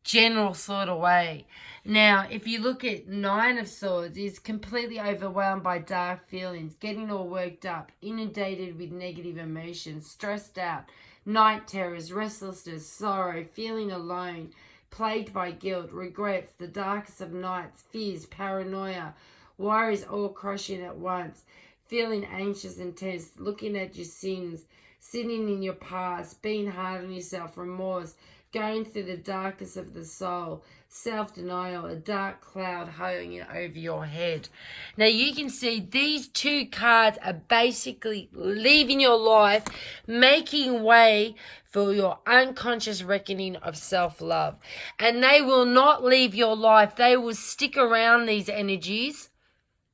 Speaker 2: general sort of way. Now, if you look at Nine of Swords, is completely overwhelmed by dark feelings, getting all worked up, inundated with negative emotions, stressed out, night terrors, restlessness, sorrow, feeling alone, plagued by guilt, regrets, the darkest of nights, fears, paranoia, worries all crushing at once, feeling anxious and tense, looking at your sins, sitting in your past, being hard on yourself, remorse, going through the darkest of the soul, self-denial, a dark cloud hanging over your head. Now you can see these two cards are basically leaving your life, making way for your unconscious reckoning of self-love. And they will not leave your life. They will stick around, these energies,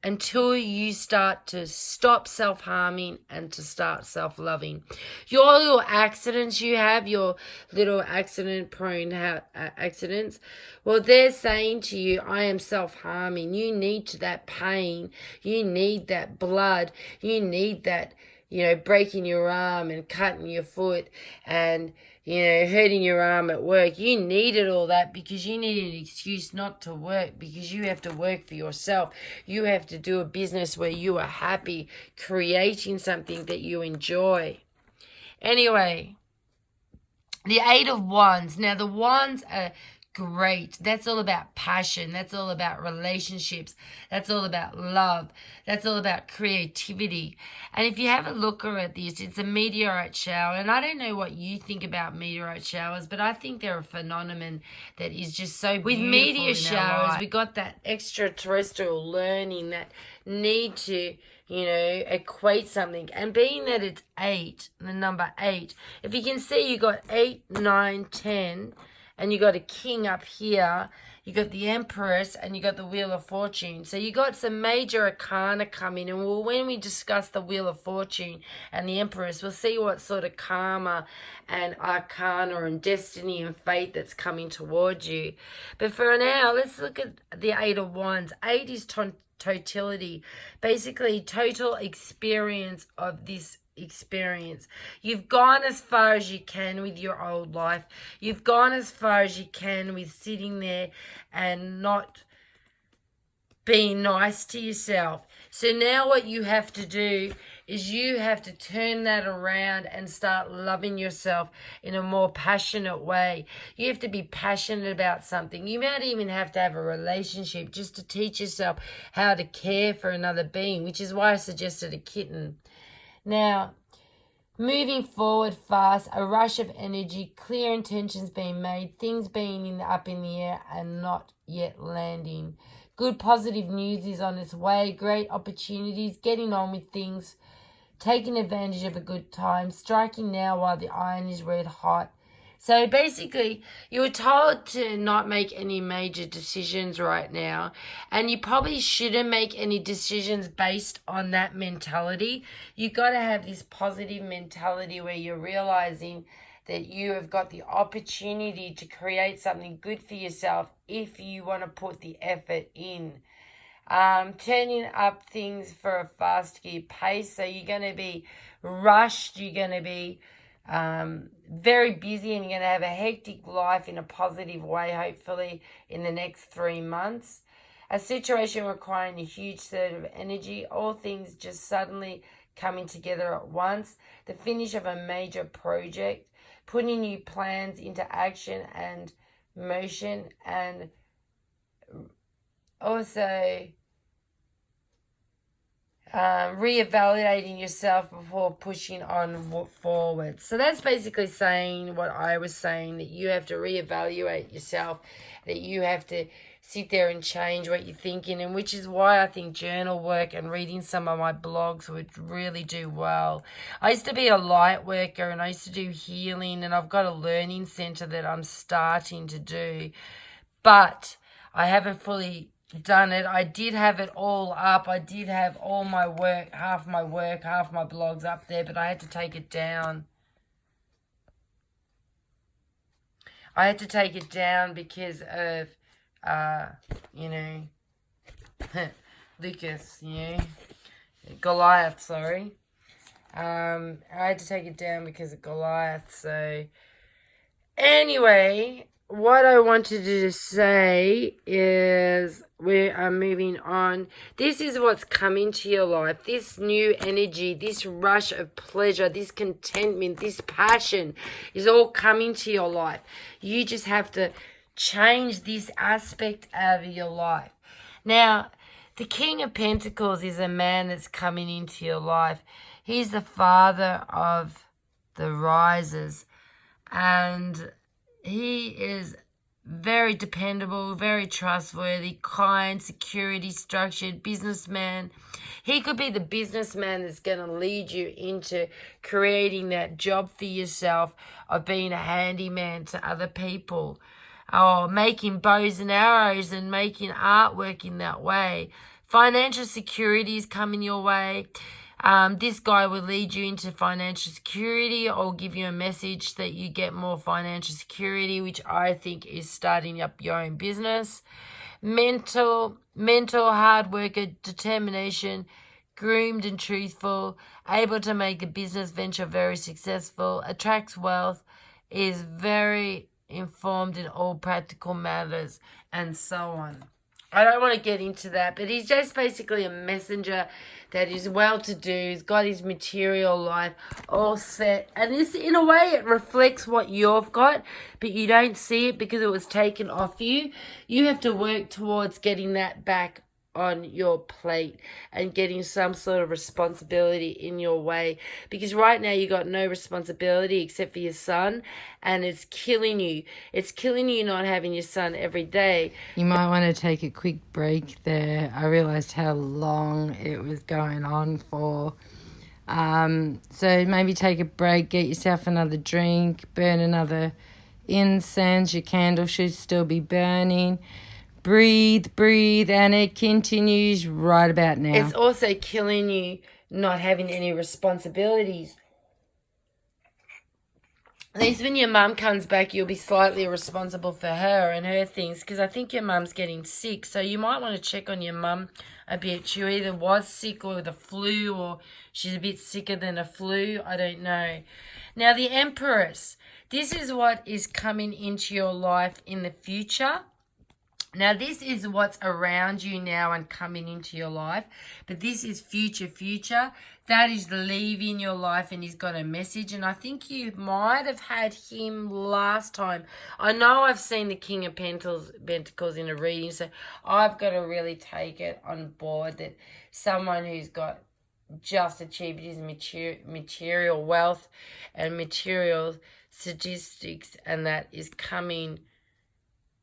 Speaker 2: until you start to stop self-harming and to start self-loving. Your little accidents you have, your little accident-prone accidents, well, they're saying to you, I am self-harming. You need that pain. You need that blood. You need that, breaking your arm and cutting your foot and, hurting your arm at work. You needed all that because you needed an excuse not to work, because you have to work for yourself. You have to do a business where you are happy, creating something that you enjoy. Anyway, the Eight of Wands. Now, the Wands are great. That's all about passion. That's all about relationships. That's all about love. That's all about creativity. And if you have a looker at this, it's a meteorite shower. And I don't know what you think about meteorite showers, but I think they're a phenomenon that is just so beautiful. With meteor showers, we got that extraterrestrial learning, that need to equate something. And being that it's 8, the number 8, if you can see, you got 8, 9, 10, and you got a king up here, you got the Empress, and you got the Wheel of Fortune. So you got some major arcana coming, and when we discuss the Wheel of Fortune and the Empress, we'll see what sort of karma and arcana and destiny and fate that's coming towards you. But for now, let's look at the Eight of Wands. 8 is totality, basically total experience of this experience. You've gone as far as you can with your old life. You've gone as far as you can with sitting there and not being nice to yourself. So now what you have to do is you have to turn that around and start loving yourself in a more passionate way. You have to be passionate about something. You might even have to have a relationship just to teach yourself how to care for another being, which is why I suggested a kitten. Now, moving forward fast, a rush of energy, clear intentions being made, things being up in the air and not yet landing. Good positive news is on its way, great opportunities, getting on with things, taking advantage of a good time, striking now while the iron is red hot. So basically, you were told to not make any major decisions right now, and you probably shouldn't make any decisions based on that mentality. You got to have this positive mentality where you're realizing that you have got the opportunity to create something good for yourself if you want to put the effort in. Turning up things for a fast gear pace, so you're going to be rushed, you're going to be very busy, and you're going to have a hectic life in a positive way, hopefully, in the next 3 months. A situation requiring a huge surge of energy, all things just suddenly coming together at once, the finish of a major project, putting new plans into action and motion, and also reevaluating yourself before pushing on forward. So that's basically saying what I was saying, that you have to reevaluate yourself, that you have to sit there and change what you're thinking, and which is why I think journal work and reading some of my blogs would really do well. I used to be a light worker and I used to do healing, and I've got a learning center that I'm starting to do, but I haven't fully done it. I did have it all up. I did have all my work, half my blogs up there, but I had to take it down. I had to take it down because of, Lucas, Goliath, sorry. I had to take it down because of Goliath, so anyway, what I wanted to say is we are moving on. This is what's coming to your life. This new energy, this rush of pleasure, this contentment, this passion is all coming to your life. You just have to change this aspect of your life. Now, the King of Pentacles is a man that's coming into your life. He's the father of the risers, and he is very dependable, very trustworthy, kind, security, structured, businessman. He could be the businessman that's going to lead you into creating that job for yourself of being a handyman to other people, or making bows and arrows and making artwork in that way. Financial security is coming your way. This guy will lead you into financial security or give you a message that you get more financial security, which I think is starting up your own business. Mental, hard worker, determination, groomed and truthful, able to make a business venture very successful, attracts wealth, is very informed in all practical matters, and so on. I don't want to get into that, but he's just basically a messenger that is well-to-do, he's got his material life all set, and this, in a way, it reflects what you've got, but you don't see it because it was taken off you. You have to work towards getting that back on your plate and getting some sort of responsibility in your way, because right now you got no responsibility except for your son, and it's killing you. It's killing you not having your son every day.
Speaker 1: You might want to take a quick break there. I realized how long it was going on for. So maybe take a break, get yourself another drink, burn another incense. Your candle should still be burning. Breathe, and it continues right about now.
Speaker 2: It's also killing you not having any responsibilities. At least when your mum comes back, you'll be slightly responsible for her and her things, because I think your mum's getting sick. So you might want to check on your mum a bit. She either was sick or with a flu, or she's a bit sicker than a flu. I don't know. Now, the Empress. This is what is coming into your life in the future. Now, this is what's around you now and coming into your life, but this is future. That is leaving your life, and he's got a message, and I think you might have had him last time. I know I've seen the King of Pentacles in a reading, so I've got to really take it on board that someone who's got just achieved his material wealth and material statistics, and that is coming.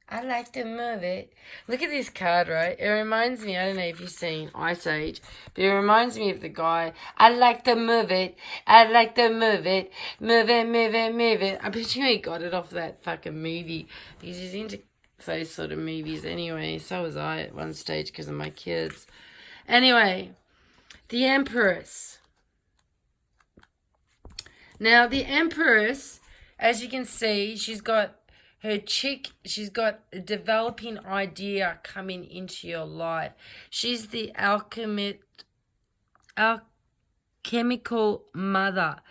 Speaker 2: I like to move it. Look at this card, right? It reminds me, I don't know if you've seen Ice Age, but it reminds me of the guy. I like to move it. I like to move it. Move it. I bet you he got it off that fucking movie, because he's into those sort of movies anyway. So was I at one stage because of my kids. Anyway, the Empress. Now, the Empress, as you can see, she's got a developing idea coming into your life. She's the alchemical mother.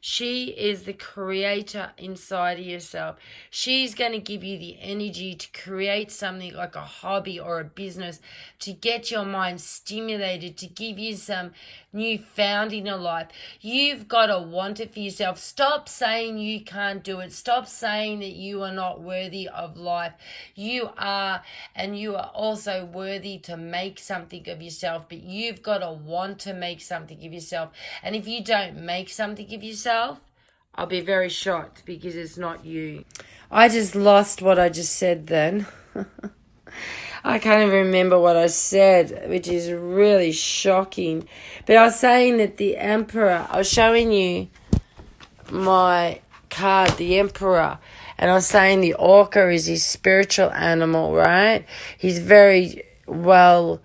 Speaker 2: She is the creator inside of yourself. She's going to give you the energy to create something like a hobby or a business, to get your mind stimulated, to give you some new founding of life. You've got to want it for yourself. Stop saying you can't do it. Stop saying that you are not worthy of life. You are, and you are also worthy to make something of yourself, but you've got to want to make something of yourself. And if you don't make something of yourself, I'll be very shocked, because it's not you. I just lost what I just said then. I can't even remember what I said, which is really shocking. But I was saying that the Emperor, I was showing you my card, the Emperor, and I was saying the orca is his spiritual animal, right? He's very well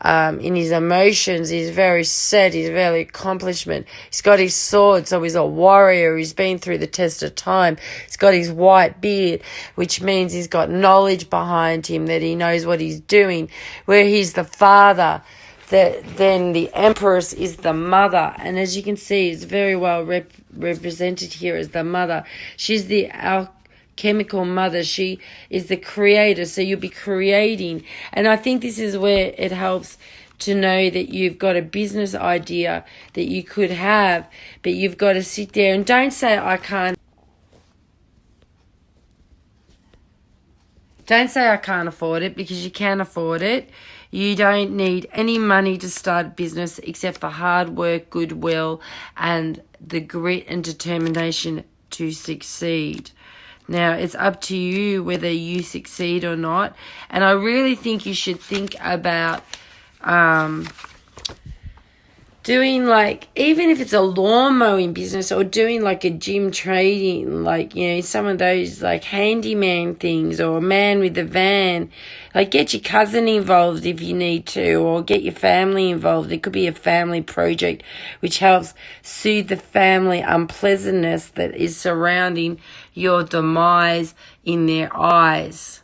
Speaker 2: in his emotions. He's very set. He's very accomplishment. He's got his sword, so he's a warrior. He's been through the test of time. He's got his white beard, which means he's got knowledge behind him, that he knows what he's doing. Where he's the father, then the Empress is the mother. And as you can see, it's very well represented here as the mother. She's the alchemical mother. She is the creator, so you'll be creating. And I think this is where it helps to know that you've got a business idea that you could have, but you've got to sit there and don't say I can't. Don't say I can't afford it, because you can afford it. You don't need any money to start a business except for hard work, goodwill, and the grit and determination to succeed. Now, it's up to you whether you succeed or not. And I really think you should think about doing, like, even if it's a lawn mowing business, or doing like a gym trading, like, you know, some of those like handyman things, or a man with a van. Like, get your cousin involved if you need to, or get your family involved. It could be a family project which helps soothe the family unpleasantness that is surrounding your demise in their eyes.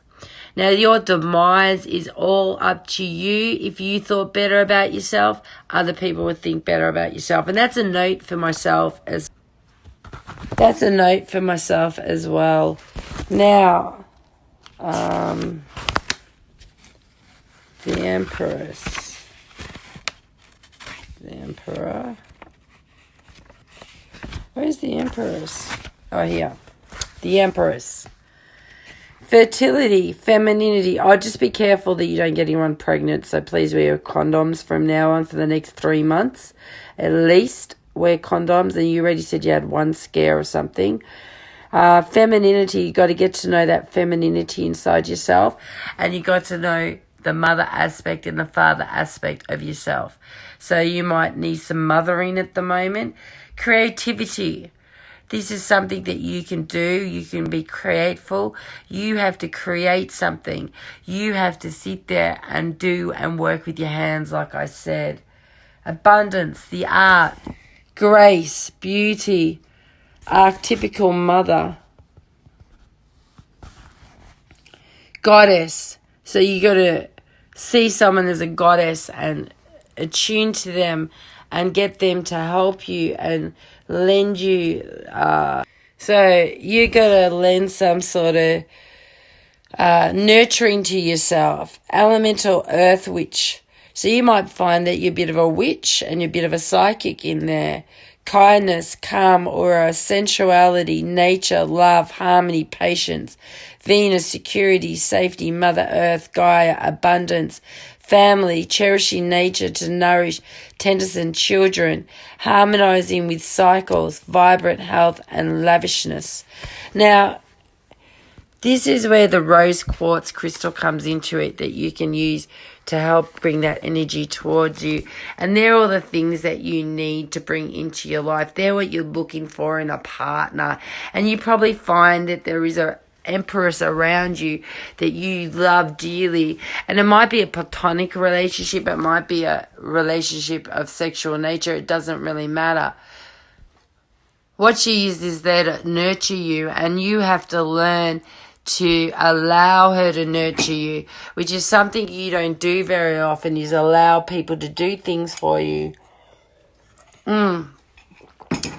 Speaker 2: Now, your demise is all up to you. If you thought better about yourself, other people would think better about yourself. And that's a note for myself as well. Now, the Empress. The Emperor. Where's the Empress? Oh, here. The Empress. Fertility, femininity. Oh, just be careful that you don't get anyone pregnant. So please wear condoms from now on for the next 3 months. At least wear condoms. And you already said you had one scare or something. Femininity, you got to get to know that femininity inside yourself. And you got to know the mother aspect and the father aspect of yourself. So you might need some mothering at the moment. Creativity. This is something that you can do. You can be creative. You have to create something. You have to sit there and do and work with your hands, like I said. Abundance, the art, grace, beauty, archetypical mother, goddess. So you got to see someone as a goddess and attune to them and get them to help you and lend you. So you got to lend some sort of nurturing to yourself. Elemental earth witch. So you might find that you're a bit of a witch and you're a bit of a psychic in there. Kindness, calm, aura, sensuality, nature, love, harmony, patience. Venus, security, safety, Mother Earth, Gaia, abundance, family, cherishing nature to nourish Tennyson children, harmonizing with cycles, vibrant health and lavishness. Now, this is where the rose quartz crystal comes into it, that you can use to help bring that energy towards you. And they're all the things that you need to bring into your life. They're what you're looking for in a partner. And you probably find that there is a empress around you that you love dearly, and it might be a platonic relationship, it might be a relationship of sexual nature, it doesn't really matter. What she is there to nurture you, and you have to learn to allow her to nurture you, which is something you don't do very often, is allow people to do things for you.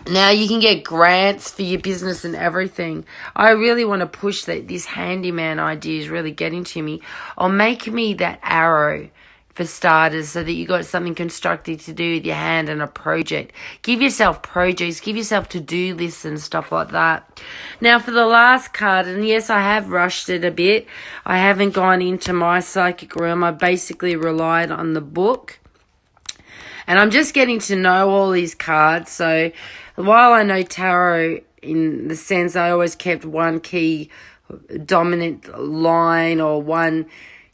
Speaker 2: Now you can get grants for your business and everything. I really want to push that this handyman idea is really getting to me. Or make me that arrow for starters, so that you got something constructive to do with your hand and a project. Give yourself projects, give yourself to-do lists and stuff like that. Now for the last card, and yes, I have rushed it a bit. I haven't gone into my psychic realm. I basically relied on the book. And I'm just getting to know all these cards. So while I know tarot in the sense I always kept one key dominant line or one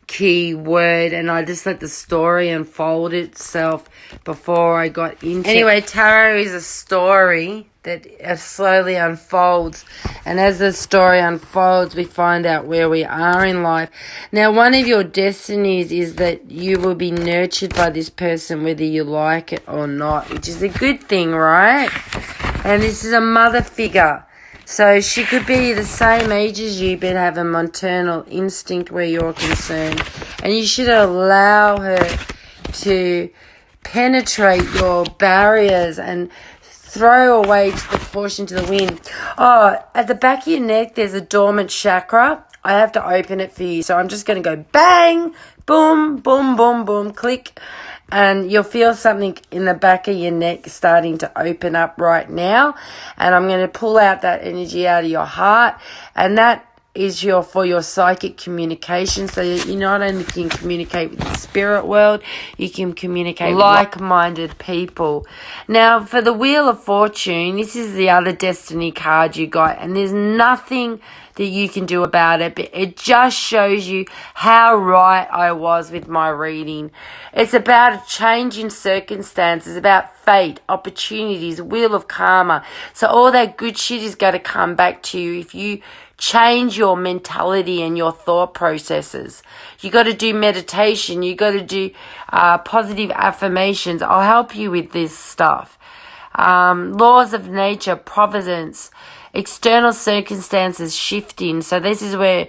Speaker 2: key word, and I just let the story unfold itself before I got into Anyway, tarot is a story that slowly unfolds, and as the story unfolds, we find out where we are in life. Now, one of your destinies is that you will be nurtured by this person whether you like it or not, which is a good thing, right? And this is a mother figure. So she could be the same age as you, but have a maternal instinct where you're concerned. And you should allow her to penetrate your barriers and throw away to the portion to the wind. Oh, at the back of your neck, there's a dormant chakra. I have to open it for you. So I'm just going to go bang, boom, boom, boom, boom, click. And you'll feel something in the back of your neck starting to open up right now. And I'm going to pull out that energy out of your heart. And that is for your psychic communication, so that you not only can communicate with the spirit world, you can communicate with like-minded people. Now, for the Wheel of Fortune, this is the other destiny card you got, and there's nothing that you can do about it, but it just shows you how right I was with my reading. It's about a change in circumstances, about fate, opportunities, wheel of karma. So all that good shit is going to come back to you if you change your mentality and your thought processes. You got to do meditation. You got to do positive affirmations. I'll help you with this stuff. Laws of nature, providence, external circumstances shifting. So this is where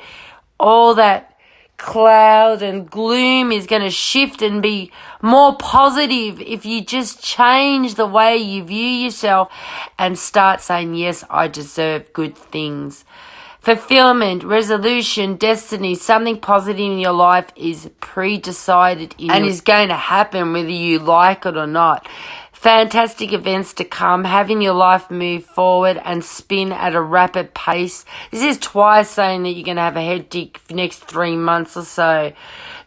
Speaker 2: all that cloud and gloom is going to shift and be more positive if you just change the way you view yourself and start saying, yes, I deserve good things. Fulfillment, resolution, destiny, something positive in your life is pre-decided and is going to happen whether you like it or not. Fantastic events to come, having your life move forward and spin at a rapid pace. This is twice saying that you're going to have a hectic next 3 months or so.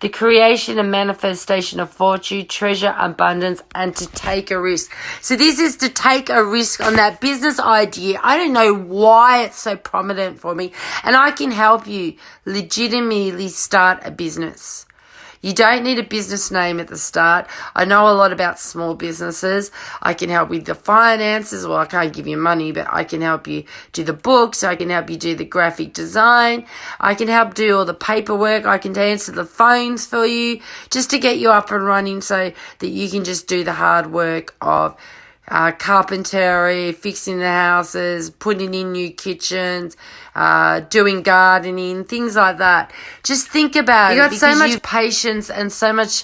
Speaker 2: The creation and manifestation of fortune, treasure, abundance, and to take a risk. So this is to take a risk on that business idea. I don't know why it's so prominent for me. And I can help you legitimately start a business. You don't need a business name at the start. I know a lot about small businesses. I can help with the finances. Well, I can't give you money, but I can help you do the books. I can help you do the graphic design. I can help do all the paperwork. I can answer the phones for you just to get you up and running so that you can just do the hard work of carpentry, fixing the houses, putting in new kitchens, doing gardening, things like that. Just think about it. You got so much patience and so much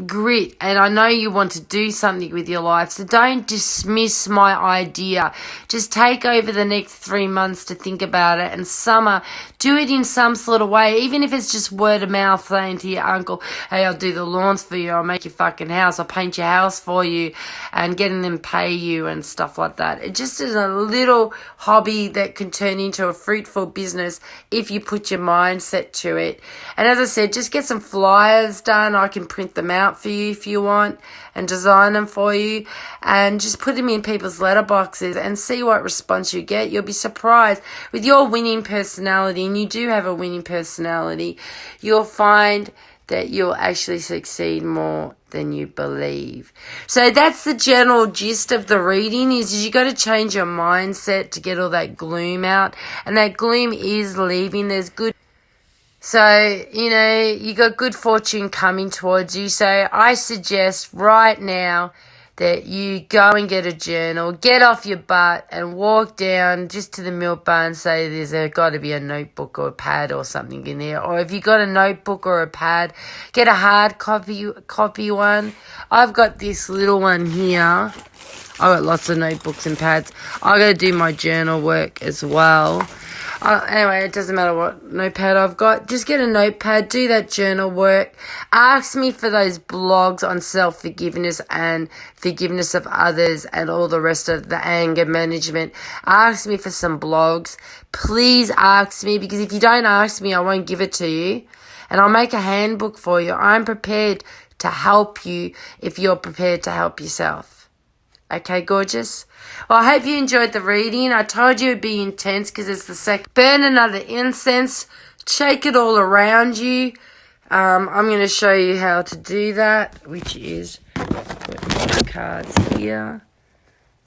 Speaker 2: grit, and I know you want to do something with your life, so don't dismiss my idea. Just take over the next 3 months to think about it, and summer, do it in some sort of way, even if it's just word of mouth, saying to your uncle, hey, I'll do the lawns for you, I'll make your fucking house, I'll paint your house for you, and getting them pay you and stuff like that. It just is a little hobby that can turn into a fruitful business if you put your mindset to it. And as I said, just get some flyers done. I can print them out for you if you want and design them for you, and just put them in people's letterboxes and see what response you get. You'll be surprised with your winning personality, and you do have a winning personality. You'll find that you'll actually succeed more than you believe. So that's the general gist of the reading, is you got to change your mindset to get all that gloom out, and that gloom is leaving. There's good. So, you got good fortune coming towards you. So I suggest right now that you go and get a journal, get off your butt and walk down just to the milk bar and say there's got to be a notebook or a pad or something in there. Or if you got a notebook or a pad, get a hard copy one. I've got this little one here. I've got lots of notebooks and pads. I got to do my journal work as well. Anyway, it doesn't matter what notepad I've got. Just get a notepad, do that journal work. Ask me for those blogs on self-forgiveness and forgiveness of others and all the rest of the anger management. Ask me for some blogs. Please ask me, because if you don't ask me, I won't give it to you. And I'll make a handbook for you. I'm prepared to help you if you're prepared to help yourself. Okay, gorgeous? Well, I hope you enjoyed the reading. I told you it'd be intense because it's the second. Burn another incense. Shake it all around you. I'm going to show you how to do that, which is put my cards here.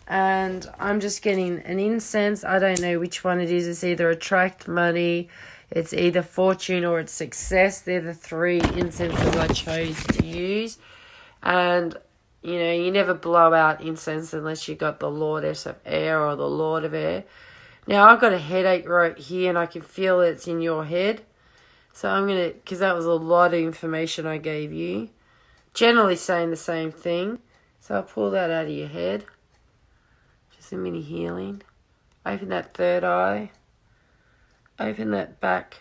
Speaker 2: And I'm just getting an incense. I don't know which one it is. It's either attract money, it's either fortune, or it's success. They're the three incenses I chose to use. And you know, you never blow out incense unless you got the Lordess of Air or the Lord of Air. Now, I've got a headache right here, and I can feel it's in your head. So I'm going to, because that was a lot of information I gave you. Generally saying the same thing. So I'll pull that out of your head. Just a mini healing. Open that third eye. Open that back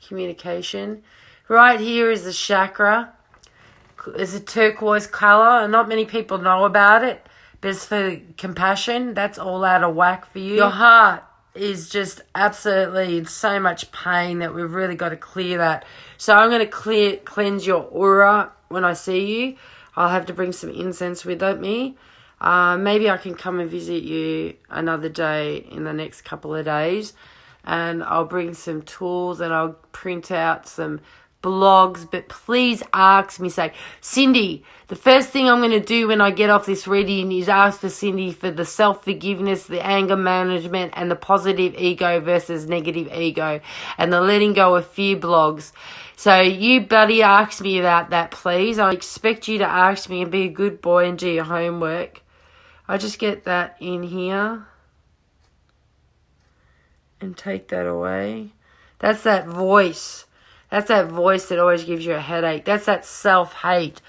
Speaker 2: communication. Right here is the chakra. It's a turquoise colour, and not many people know about it, but it's for compassion. That's all out of whack for you. Your heart is just absolutely in so much pain that we've really got to clear that. So I'm going to cleanse your aura when I see you. I'll have to bring some incense with me. Maybe I can come and visit you another day in the next couple of days, and I'll bring some tools and I'll print out some blogs. But please ask me, say, Cindy, the first thing I'm going to do when I get off this reading is ask for Cindy for the self-forgiveness, the anger management, and the positive ego versus negative ego, and the letting go of fear blogs. So you, buddy, ask me about that, please. I expect you to ask me and be a good boy and do your homework. I just get that in here and take that away. That's that voice. That's that voice that always gives you a headache. That's that self-hate.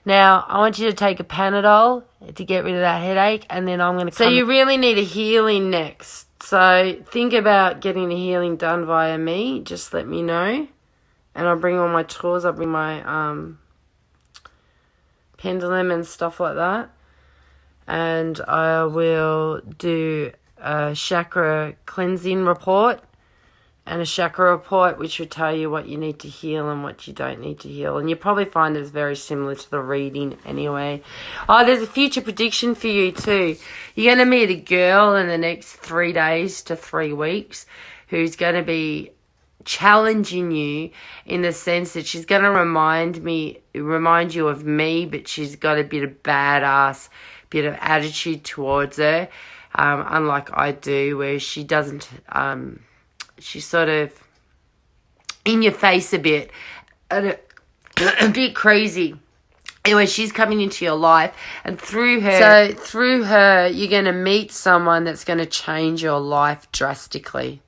Speaker 2: Now, I want you to take a Panadol to get rid of that headache, and then I'm going to... So you really need a healing next. So think about getting a healing done via me. Just let me know. And I'll bring all my tools. I'll bring my pendulum and stuff like that. And I will do a chakra cleansing report and a chakra report, which will tell you what you need to heal and what you don't need to heal. And you'll probably find it's very similar to the reading anyway. Oh, there's a future prediction for you too. You're going to meet a girl in the next 3 days to 3 weeks who's going to be challenging you in the sense that she's going to remind you of me, but she's got a bit of badass, bit of attitude towards her, unlike I do, where she doesn't... she's sort of in your face a bit, a bit crazy. Anyway, she's coming into your life, and through her, you're going to meet someone that's going to change your life drastically.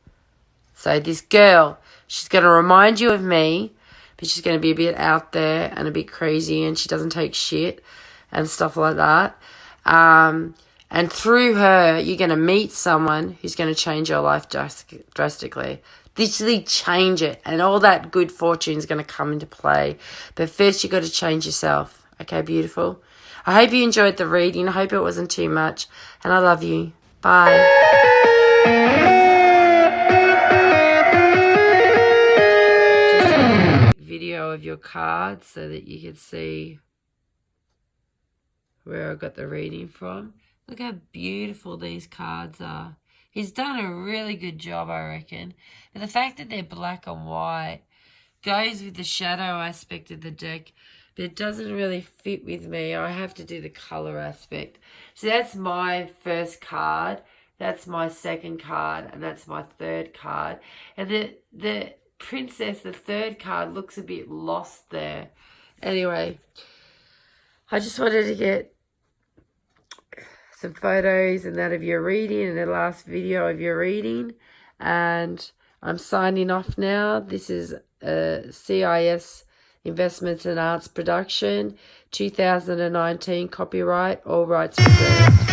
Speaker 2: So this girl, she's going to remind you of me, but she's going to be a bit out there and a bit crazy, and she doesn't take shit and stuff like that. And through her, you're going to meet someone who's going to change your life drastically. Literally change it. And all that good fortune is going to come into play. But first, you've got to change yourself. Okay, beautiful? I hope you enjoyed the reading. I hope it wasn't too much. And I love you. Bye. Just a video of your cards so that you can see where I got the reading from. Look how beautiful these cards are. He's done a really good job, I reckon. But the fact that they're black and white goes with the shadow aspect of the deck, but it doesn't really fit with me. I have to do the colour aspect. So that's my first card. That's my second card. And that's my third card. And the princess, the third card, looks a bit lost there. Anyway, I just wanted to get some photos and that of your reading and the last video of your reading. And I'm signing off now. This is a CIS Investments and Arts production, 2019, copyright, all rights reserved.